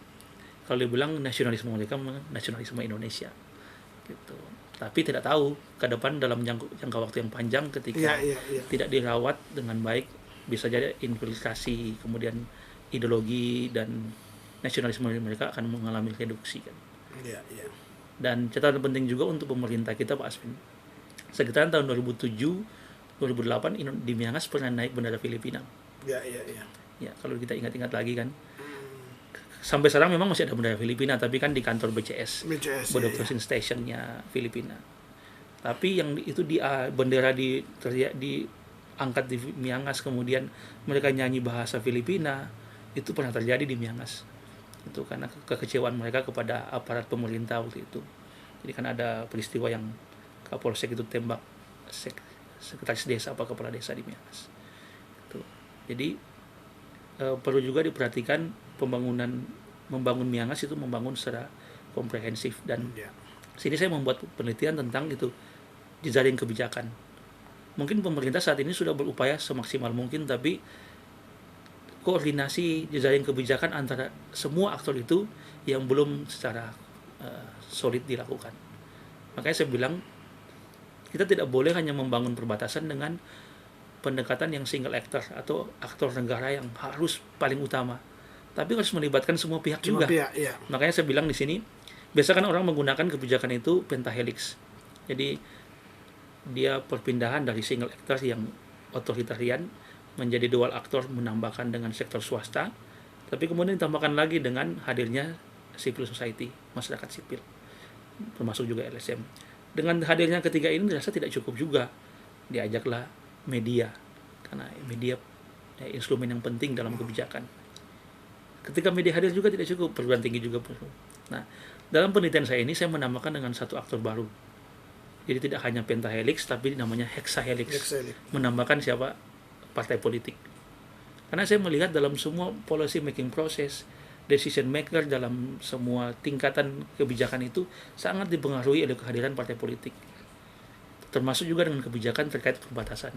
kalau dibilang nasionalisme mereka nasionalisme Indonesia gitu. tapi tidak tahu ke depan dalam jangka waktu yang panjang ketika tidak dirawat dengan baik bisa jadi infiltrasi, kemudian ideologi dan nasionalisme mereka akan mengalami reduksi kan. Dan catatan penting juga untuk pemerintah kita Pak Aswin, sekitaran tahun 2007-2008 di Miangas pernah naik bendera Filipina. Ya, kalau kita ingat-ingat lagi kan, sampai sekarang memang masih ada bendera Filipina, tapi kan di kantor BCS Border Crossing Stationnya Filipina. Tapi yang itu bendera diangkat di Miangas, kemudian mereka nyanyi bahasa Filipina, itu pernah terjadi di Miangas. Itu karena kekecewaan mereka kepada aparat pemerintah waktu itu. Jadi kan ada peristiwa yang Kapolsek itu tembak sekretaris desa apa kepala desa di Miangas. Itu. Jadi perlu juga diperhatikan membangun Miangas itu membangun secara komprehensif, dan sini saya membuat penelitian tentang itu jejaring kebijakan. Mungkin pemerintah saat ini sudah berupaya semaksimal mungkin, tapi koordinasi jejaring kebijakan antara semua aktor itu yang belum secara solid dilakukan. Makanya saya bilang kita tidak boleh hanya membangun perbatasan dengan pendekatan yang single actor atau aktor negara yang harus paling utama, tapi harus melibatkan semua pihak juga. Makanya saya bilang di sini, biasa kan orang menggunakan kebijakan itu pentahelix. Jadi dia perpindahan dari single actor yang otoritarian menjadi dual aktor, menambahkan dengan sektor swasta, tapi kemudian ditambahkan lagi dengan hadirnya civil society, masyarakat sipil, termasuk juga LSM. Dengan hadirnya ketiga ini dirasa tidak cukup juga, diajaklah media, karena media instrumen yang penting dalam kebijakan. Ketika media hadir juga tidak cukup, perguruan tinggi juga perlu. Nah, dalam penelitian saya ini saya menambahkan dengan satu aktor baru. Jadi tidak hanya pentahelix, tapi namanya hexahelix. Menambahkan siapa? Partai politik. Karena saya melihat dalam semua policy making process, decision maker dalam semua tingkatan kebijakan itu sangat dipengaruhi oleh kehadiran partai politik. Termasuk juga dengan kebijakan terkait perbatasan.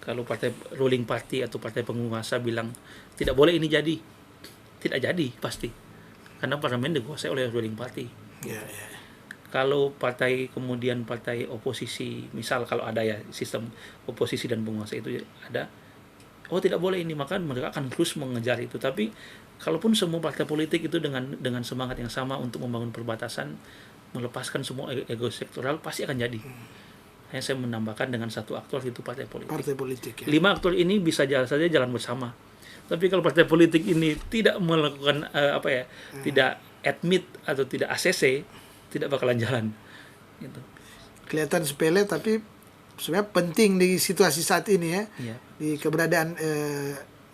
Kalau partai ruling party atau partai penguasa bilang tidak boleh ini jadi, tidak jadi pasti, karena parlemen dikuasai oleh ruling party. Kalau partai kemudian partai oposisi, misal kalau ada ya sistem oposisi dan penguasa itu ada, tidak boleh ini, maka mereka akan terus mengejar itu. Tapi kalaupun semua partai politik itu dengan semangat yang sama untuk membangun perbatasan, melepaskan semua ego sektoral, pasti akan jadi. Hanya saya menambahkan dengan satu aktor, itu partai politik. 5 aktor ini bisa saja jalan bersama. Tapi kalau partai politik ini tidak melakukan tidak admit atau tidak ACC, tidak bakalan jalan. Gitu. Kelihatan sepele, tapi sebenarnya penting di situasi saat ini ya. Di keberadaan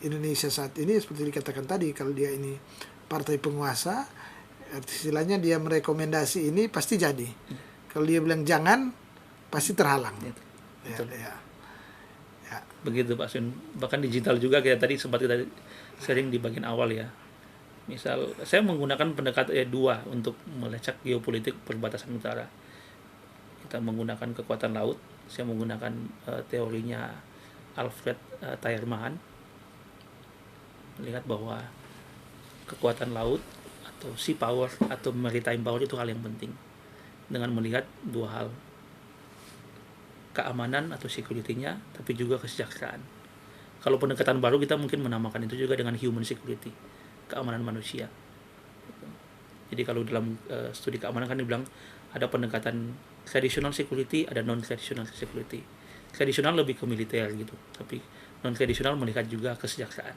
Indonesia saat ini, seperti dikatakan tadi, kalau dia ini partai penguasa, istilahnya dia merekomendasi ini pasti jadi. Kalau dia bilang jangan, pasti terhalang. Betul. Begitu Pak Sun. Bahkan digital juga kayak tadi sempat kita sering di bagian awal ya. Misal saya menggunakan pendekatan 2 untuk melacak geopolitik perbatasan utara. Kita menggunakan kekuatan laut. Saya menggunakan teorinya Alfred Tayermahan. Melihat bahwa kekuatan laut atau sea power atau maritime power itu hal yang penting. Dengan melihat 2 hal, keamanan atau security-nya, tapi juga kesejahteraan. Kalau pendekatan baru kita mungkin menamakan itu juga dengan human security, keamanan manusia. Jadi kalau dalam studi keamanan kan dibilang ada pendekatan traditional security, ada non-traditional security. Tradisional lebih ke militer gitu, tapi non-tradisional melihat juga kesejahteraan.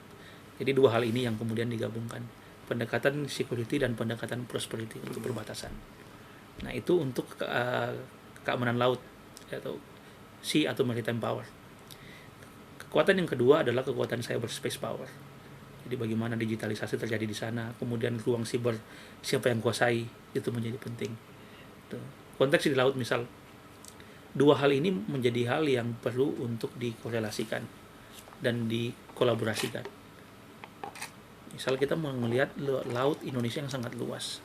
Jadi 2 hal ini yang kemudian digabungkan, pendekatan security dan pendekatan prosperity untuk perbatasan. Nah itu untuk keamanan laut atau sea atau maritime power. Kekuatan yang kedua adalah kekuatan cyberspace power. Jadi bagaimana digitalisasi terjadi di sana, kemudian ruang siber siapa yang kuasai, itu menjadi penting. Konteks di laut misal, 2 hal ini menjadi hal yang perlu untuk dikorelasikan dan dikolaborasikan. Misal kita melihat laut Indonesia yang sangat luas,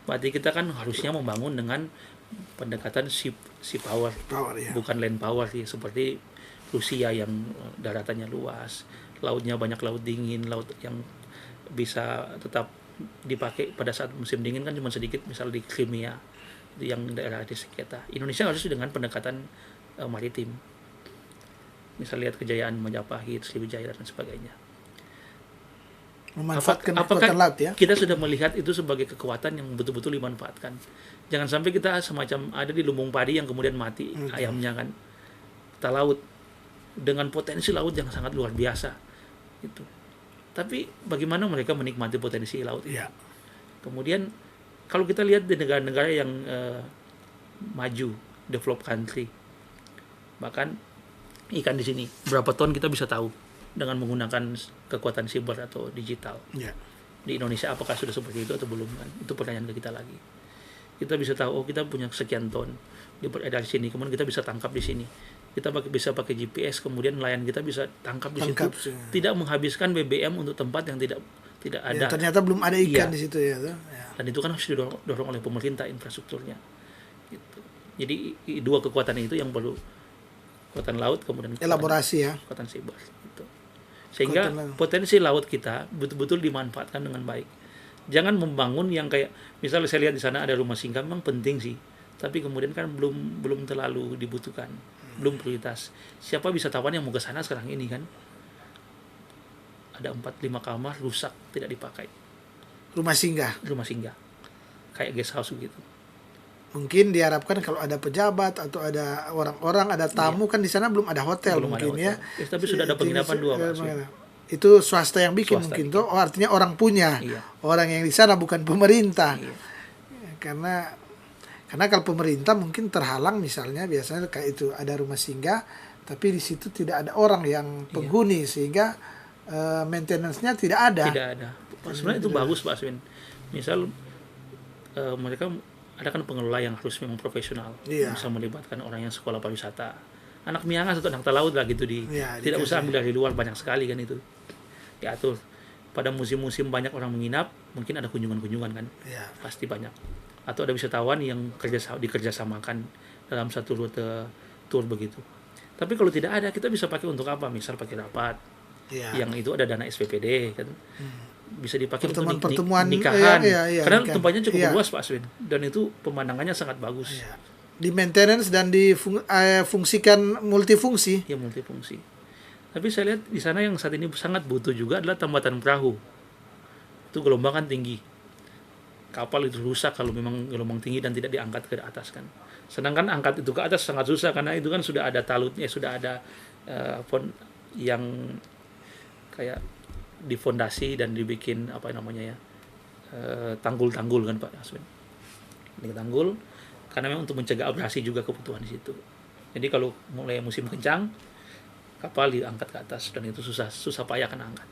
berarti kita kan harusnya membangun dengan pendekatan sea power ya. Bukan land power ya, seperti Rusia yang daratannya luas, lautnya banyak, laut dingin, laut yang bisa tetap dipakai pada saat musim dingin kan cuma sedikit, misal di Crimea yang daerah di sekitar. Indonesia harus dengan pendekatan maritim. Misal lihat kejayaan Majapahit, Sriwijaya dan sebagainya. Memanfaatkan Apakah kekuatan laut ya. kita sudah melihat itu sebagai kekuatan yang betul-betul dimanfaatkan? Jangan sampai kita semacam ada di lumbung padi yang kemudian mati ayamnya kan. Kita laut dengan potensi laut yang sangat luar biasa. Itu. Tapi bagaimana mereka menikmati potensi laut itu? Ya. Kemudian kalau kita lihat di negara-negara yang maju, developed country, bahkan ikan di sini berapa ton kita bisa tahu dengan menggunakan kekuatan siber atau digital. Ya. Di Indonesia apakah sudah seperti itu atau belum kan? Itu pertanyaan ke kita lagi. Kita bisa tahu, oh kita punya sekian ton beredar di sini, kemudian kita bisa tangkap di sini. Kita bisa pakai GPS, kemudian nelayan kita bisa tangkap di situ. Tidak menghabiskan BBM untuk tempat yang tidak ada. Ya, ternyata belum ada ikan di situ ya. Dan itu kan harus didorong oleh pemerintah infrastrukturnya. Gitu. Jadi dua kekuatan itu yang perlu, kekuatan laut kemudian elaborasi ya. Kekuatan siber. Gitu. Sehingga potensi laut kita betul-betul dimanfaatkan dengan baik. Jangan membangun yang kayak misalnya saya lihat di sana ada rumah singgah, memang penting sih, tapi kemudian kan belum terlalu dibutuhkan, belum prioritas. Siapa wisatawan yang mau ke sana sekarang ini kan? Ada 4-5 kamar rusak, tidak dipakai. Rumah singgah. Kayak guest house gitu. Mungkin diharapkan kalau ada pejabat atau ada orang-orang, ada tamu kan di sana belum ada hotel mungkin ya. Tapi sudah ada penginapan 2 Pak. Itu swasta yang bikin mungkin tuh. Oh, artinya orang punya. Orang yang di sana bukan pemerintah. Karena kalau pemerintah mungkin terhalang, misalnya biasanya kayak itu ada rumah singgah tapi di situ tidak ada orang yang penghuni sehingga maintenance-nya tidak ada. Sebenarnya itu bagus Pak Aswin. Misal mereka ada kan pengelola yang harus memang profesional, bisa melibatkan orang yang sekolah pariwisata, anak Miangas atau anak laut lah gitu tidak usah ambil dari luar, banyak sekali kan itu diatur. Pada musim-musim banyak orang menginap, mungkin ada kunjungan-kunjungan kan, pasti banyak. Atau ada wisatawan yang dikerjasamakan dalam satu rute tour begitu. Tapi kalau tidak ada, kita bisa pakai untuk apa? Misal pakai rapat, yang itu ada dana SPPD kan. Bisa dipakai untuk nikahan. Karena tempatnya cukup luas Pak Aswin, dan itu pemandangannya sangat bagus. Di maintenance dan difungsikan multifungsi. Ya, multifungsi. Tapi saya lihat di sana yang saat ini sangat butuh juga adalah tambatan perahu. Itu gelombang kan tinggi. Kapal itu rusak kalau memang gelombang tinggi dan tidak diangkat ke atas kan. Sedangkan angkat itu ke atas sangat susah karena itu kan sudah ada talutnya, sudah ada yang kayak difondasi dan dibikin tanggul-tanggul kan Pak Aswin. Ini tanggul karena memang untuk mencegah abrasi juga kebutuhan di situ. Jadi kalau mulai musim kencang, kapal diangkat ke atas dan itu susah payah kan angkat.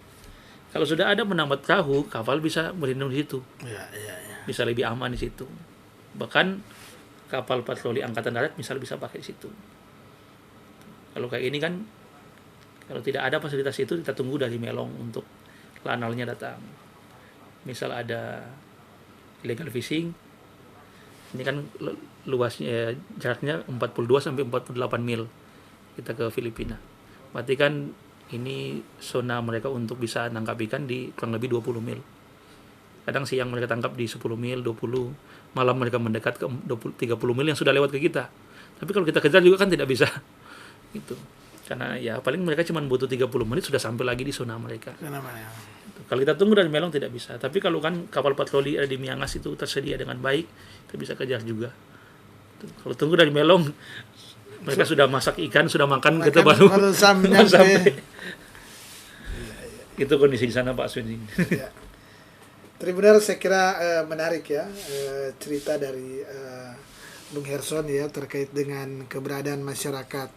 Kalau sudah ada penambat perahu, kapal bisa berlindung di situ. Bisa lebih aman di situ. Bahkan kapal patroli angkatan darat misal bisa pakai di situ. Kalau kayak ini kan, kalau tidak ada fasilitas itu, kita tunggu dari Melong untuk lanalnya datang. Misal ada illegal fishing, ini kan luasnya jaraknya 42 sampai 48 mil kita ke Filipina. Berarti kan ini zona mereka untuk bisa nangkap ikan di kurang lebih 20 mil. Kadang siang mereka tangkap di 10 mil, 20, malam mereka mendekat ke 30 mil yang sudah lewat ke kita. Tapi kalau kita kejar juga kan tidak bisa. Gitu. Karena ya paling mereka cuma butuh 30 menit sudah sampai lagi di zona mereka. Kalau kita tunggu dari Melong tidak bisa. Tapi kalau kan kapal patroli ada di Miangas itu tersedia dengan baik, kita bisa kejar juga. Kalau tunggu dari Melong, mereka sudah masak ikan, sudah makan, kita baru sampai. Itu kondisi di sana Pak Aswin. Tribunal, saya kira menarik ya cerita dari Bung Herson ya terkait dengan keberadaan masyarakat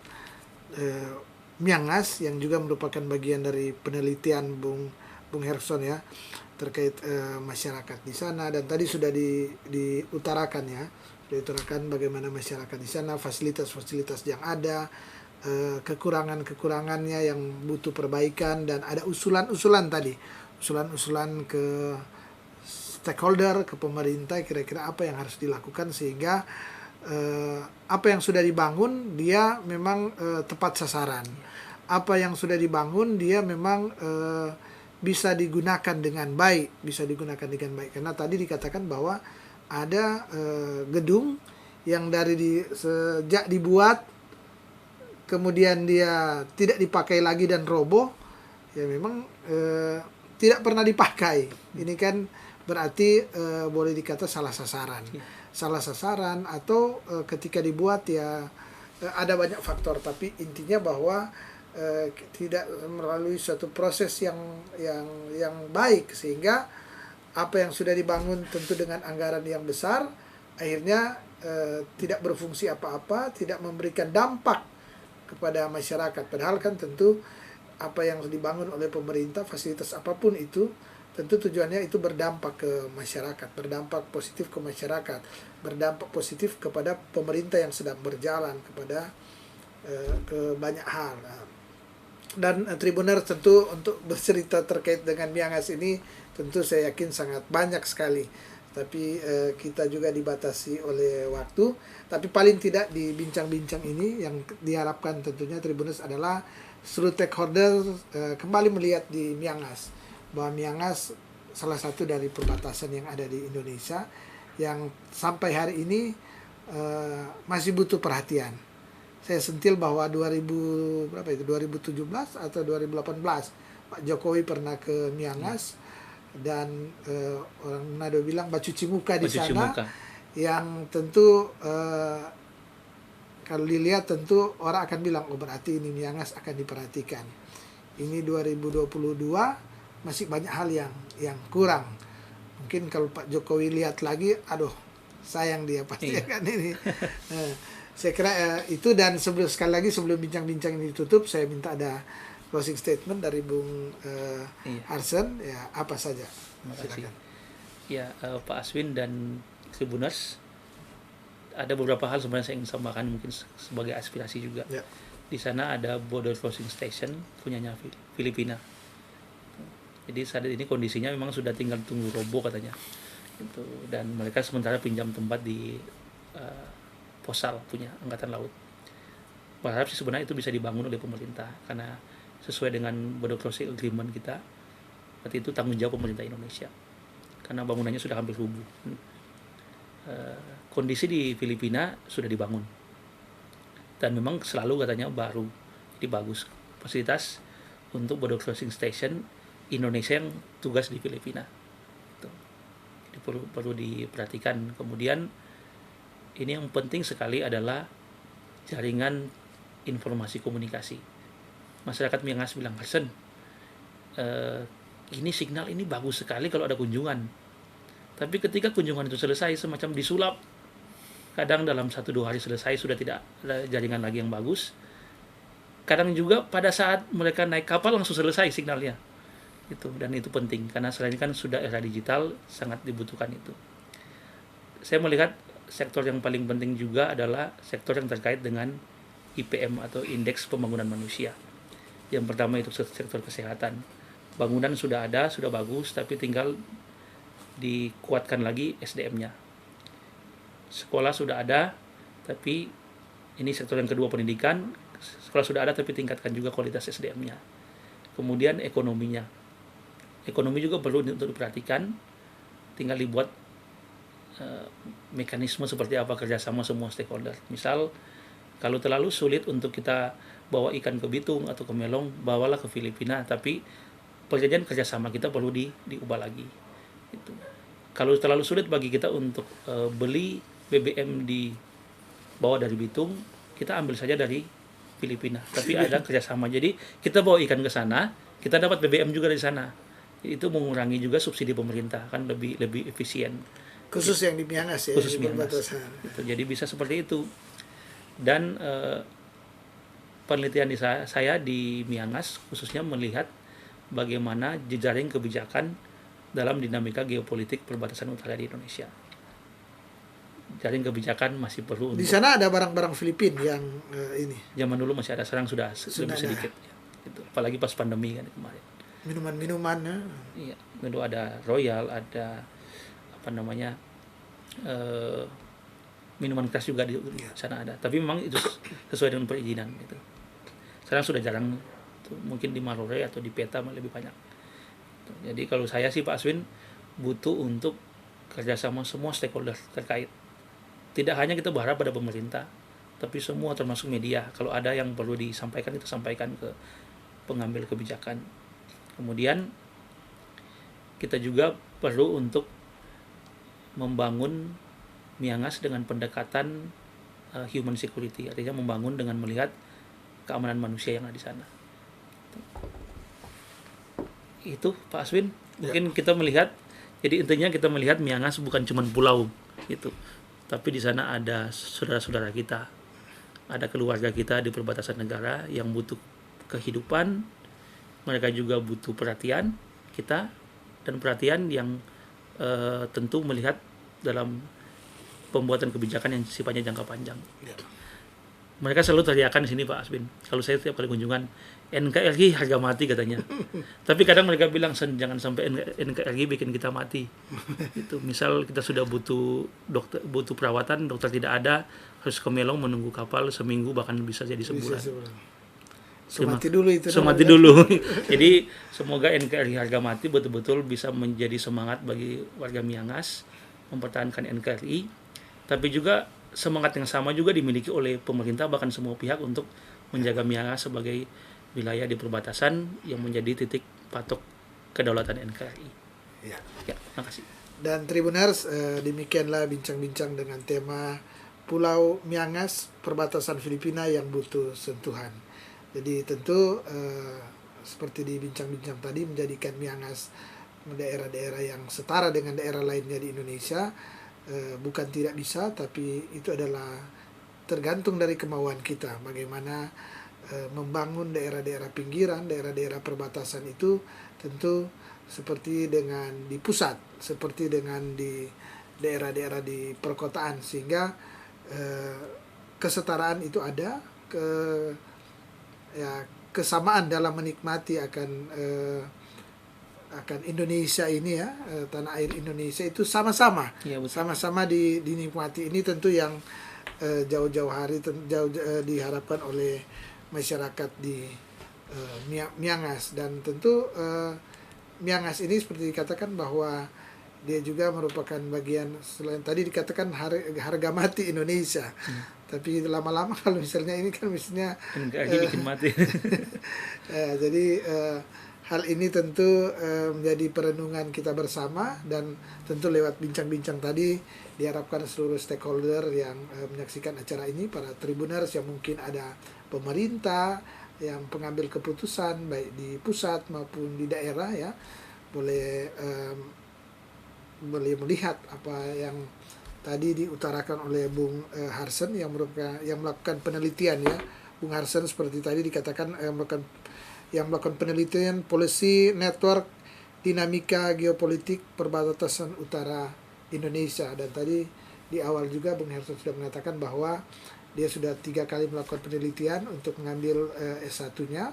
Miangas yang juga merupakan bagian dari penelitian Bung Herson ya terkait masyarakat di sana, dan tadi sudah diutarakan ya, diutarakan bagaimana masyarakat di sana, fasilitas-fasilitas yang ada, kekurangan-kekurangannya yang butuh perbaikan, dan ada usulan-usulan tadi, usulan-usulan ke stakeholder, ke pemerintah, kira-kira apa yang harus dilakukan sehingga apa yang sudah dibangun dia memang tepat sasaran, apa yang sudah dibangun dia memang bisa digunakan dengan baik, karena tadi dikatakan bahwa ada gedung yang sejak dibuat kemudian dia tidak dipakai lagi dan roboh, ya memang tidak pernah dipakai. Ini kan berarti boleh dikata salah sasaran. Salah sasaran atau ketika dibuat ya ada banyak faktor, tapi intinya bahwa tidak melalui suatu proses yang baik, sehingga apa yang sudah dibangun tentu dengan anggaran yang besar akhirnya tidak berfungsi apa-apa, tidak memberikan dampak kepada masyarakat. Padahal kan tentu apa yang dibangun oleh pemerintah, fasilitas apapun itu, tentu tujuannya itu berdampak ke masyarakat, berdampak positif ke masyarakat, berdampak positif kepada pemerintah yang sedang berjalan, kepada ke banyak hal. Dan Tribuners tentu untuk bercerita terkait dengan Miangas ini tentu saya yakin sangat banyak sekali, tapi kita juga dibatasi oleh waktu. Tapi paling tidak di bincang-bincang ini yang diharapkan tentunya Tribuners adalah seluruh stakeholder kembali melihat di Miangas, bahwa Miangas salah satu dari perbatasan yang ada di Indonesia yang sampai hari ini masih butuh perhatian. Saya sentil bahwa 2017 atau 2018 Pak Jokowi pernah ke Miangas, dan orang Manado bilang bacuci muka di sana, yang tentu kalau dilihat tentu orang akan bilang, oh berarti ini Miangas akan diperhatikan. Ini 2022 masih banyak hal yang kurang. Mungkin kalau Pak Jokowi lihat lagi, aduh sayang dia pasti kan ini. Saya kira itu, dan sekali lagi sebelum bincang-bincang ini ditutup, saya minta ada closing statement dari Bung Harsen, ya apa saja. Terima kasih. Ya, Pak Aswin dan Tribuners, ada beberapa hal sebenarnya saya ingin sampaikan, mungkin sebagai aspirasi juga. Ya. Di sana ada border crossing station punyanya Filipina. Jadi saat ini kondisinya memang sudah tinggal tunggu roboh katanya. Gitu. Dan mereka sementara pinjam tempat di Posal punya Angkatan Laut. Berharap sih sebenarnya itu bisa dibangun oleh pemerintah, karena sesuai dengan border crossing agreement kita, berarti itu tanggung jawab pemerintah Indonesia, karena bangunannya sudah hampir rubuh. Kondisi di Filipina sudah dibangun dan memang selalu katanya baru, jadi bagus fasilitas untuk border crossing station Indonesia yang tugas di Filipina. Jadi perlu diperhatikan. Kemudian ini yang penting sekali adalah jaringan informasi komunikasi. Masyarakat Miangas bilang, Harsen, ini signal ini bagus sekali kalau ada kunjungan. Tapi ketika kunjungan itu selesai, semacam disulap. Kadang dalam 1-2 hari selesai, sudah tidak ada jaringan lagi yang bagus. Kadang juga pada saat mereka naik kapal langsung selesai signalnya. Dan itu penting, karena selain kan sudah era digital, sangat dibutuhkan itu. Saya melihat sektor yang paling penting juga adalah sektor yang terkait dengan IPM atau Indeks Pembangunan Manusia. Yang pertama itu sektor kesehatan. Bangunan sudah ada, sudah bagus, tapi tinggal dikuatkan lagi SDM-nya. Sekolah sudah ada, tapi ini sektor yang kedua, pendidikan. Sekolah sudah ada, tapi tingkatkan juga kualitas SDM-nya. Kemudian ekonominya. Ekonomi juga perlu untuk diperhatikan, tinggal dibuat mekanisme seperti apa kerjasama semua stakeholder. Misal, kalau terlalu sulit untuk kita bawa ikan ke Bitung atau ke Melong, bawalah ke Filipina, tapi perjanjian kerjasama kita perlu diubah lagi. Gitu. Kalau terlalu sulit bagi kita untuk beli BBM di bawah dari Bitung, kita ambil saja dari Filipina. Tapi ada kerjasama. Jadi kita bawa ikan ke sana, kita dapat BBM juga dari sana. Itu mengurangi juga subsidi pemerintah, kan lebih efisien. Khusus yang di Miangas ya. Khusus Miangas. Gitu. Jadi bisa seperti itu. Dan penelitian saya di Miangas khususnya melihat bagaimana jejaring kebijakan dalam dinamika geopolitik perbatasan utara di Indonesia. Jaring kebijakan masih perlu. Di sana ada barang-barang Filipina yang ini. Zaman dulu masih ada, sekarang sudah lebih sedikit. Ya. Gitu. Apalagi pas pandemi kan kemarin. Minuman-minuman ya. Iya, dulu ada Royal, ada minuman keras juga di sana ada. Tapi memang itu sesuai dengan perizinan gitu. Sekarang sudah jarang, mungkin di Marore atau di Peta lebih banyak. Jadi kalau saya sih Pak Aswin butuh untuk kerjasama semua stakeholder terkait. tidak hanya kita berharap pada pemerintah, tapi semua termasuk media. Kalau ada yang perlu disampaikan, kita sampaikan ke pengambil kebijakan. Kemudian kita juga perlu untuk membangun Miangas dengan pendekatan human security, artinya membangun dengan melihat keamanan manusia yang ada di sana. Itu Pak Aswin, mungkin kita melihat, jadi intinya kita melihat Miangas bukan cuma pulau itu, tapi di sana ada saudara-saudara kita, ada keluarga kita di perbatasan negara yang butuh kehidupan, mereka juga butuh perhatian kita, dan perhatian yang tentu melihat dalam pembuatan kebijakan yang sifatnya jangka panjang. Mereka selalu teriakan di sini Pak Aswin, kalau saya setiap kali kunjungan, NKRI harga mati katanya. Tapi kadang mereka bilang, jangan sampai NKRI bikin kita mati. Itu misal kita sudah butuh dokter, butuh perawatan, dokter tidak ada, harus ke Melong menunggu kapal seminggu bahkan bisa jadi sebulan. Semati dulu itu. Semati dulu. Jadi semoga NKRI harga mati betul-betul bisa menjadi semangat bagi warga Miangas mempertahankan NKRI, tapi juga semangat yang sama juga dimiliki oleh pemerintah bahkan semua pihak untuk menjaga Miangas sebagai wilayah di perbatasan yang menjadi titik patok kedaulatan NKRI. Ya, terima kasih. Dan Tribuners, demikianlah bincang-bincang dengan tema Pulau Miangas, perbatasan Filipina yang butuh sentuhan. Jadi tentu seperti di bincang-bincang tadi, menjadikan Miangas daerah-daerah yang setara dengan daerah lainnya di Indonesia bukan tidak bisa, tapi itu adalah tergantung dari kemauan kita bagaimana membangun daerah-daerah pinggiran, daerah-daerah perbatasan itu tentu seperti dengan di pusat, seperti dengan di daerah-daerah di perkotaan, sehingga kesetaraan itu ada, kesamaan dalam menikmati akan Indonesia ini ya, tanah air Indonesia itu sama-sama, sama-sama dinikmati. Ini tentu yang jauh-jauh hari diharapkan oleh masyarakat di Miangas, dan tentu Miangas ini seperti dikatakan bahwa dia juga merupakan bagian, selain tadi dikatakan harga mati Indonesia, tapi lama-lama kalau misalnya ini kan misalnya bikin mati. Jadi hal ini tentu menjadi perenungan kita bersama, dan tentu lewat bincang-bincang tadi diharapkan seluruh stakeholder yang menyaksikan acara ini, para Tribuners yang mungkin ada pemerintah, yang pengambil keputusan baik di pusat maupun di daerah ya, boleh melihat apa yang tadi diutarakan oleh Bung Harsen yang melakukan penelitian ya. Bung Harsen seperti tadi dikatakan yang melakukan penelitian policy network dinamika geopolitik perbatasan utara Indonesia, dan tadi di awal juga Bung Harsen sudah mengatakan bahwa dia sudah 3 kali melakukan penelitian untuk mengambil S1-nya,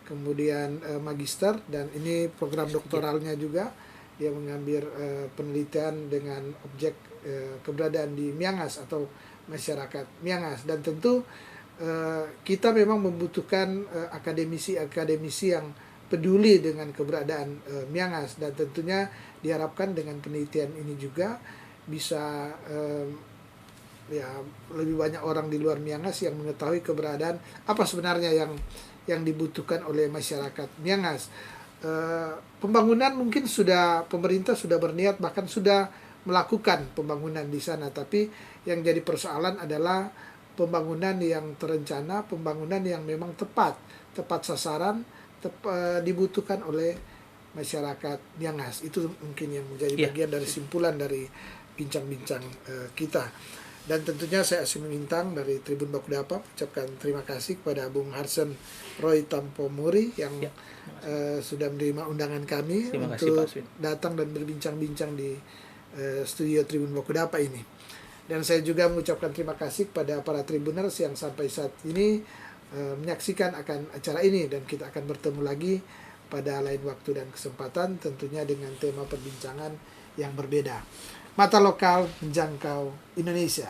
kemudian magister, dan ini program doktoralnya juga dia mengambil penelitian dengan objek keberadaan di Miangas atau masyarakat Miangas, dan tentu kita memang membutuhkan akademisi-akademisi yang peduli dengan keberadaan Miangas, dan tentunya diharapkan dengan penelitian ini juga bisa lebih banyak orang di luar Miangas yang mengetahui keberadaan apa sebenarnya yang dibutuhkan oleh masyarakat Miangas. Pembangunan mungkin pemerintah sudah berniat, bahkan sudah melakukan pembangunan di sana, tapi yang jadi persoalan adalah pembangunan yang terencana, pembangunan yang memang tepat sasaran, dibutuhkan oleh masyarakat Miangas. Itu mungkin yang menjadi bagian dari simpulan dari bincang-bincang kita. Dan tentunya saya Asim Mintang dari Tribun Bakudapa ucapkan terima kasih kepada Bung Harsen Roy Tampomuri yang sudah menerima undangan kami untuk datang dan berbincang-bincang di studio Tribun Bakudapa ini. Dan saya juga mengucapkan terima kasih kepada para Tribuners yang sampai saat ini menyaksikan akan acara ini, dan kita akan bertemu lagi pada lain waktu dan kesempatan, tentunya dengan tema perbincangan yang berbeda. Mata lokal menjangkau Indonesia.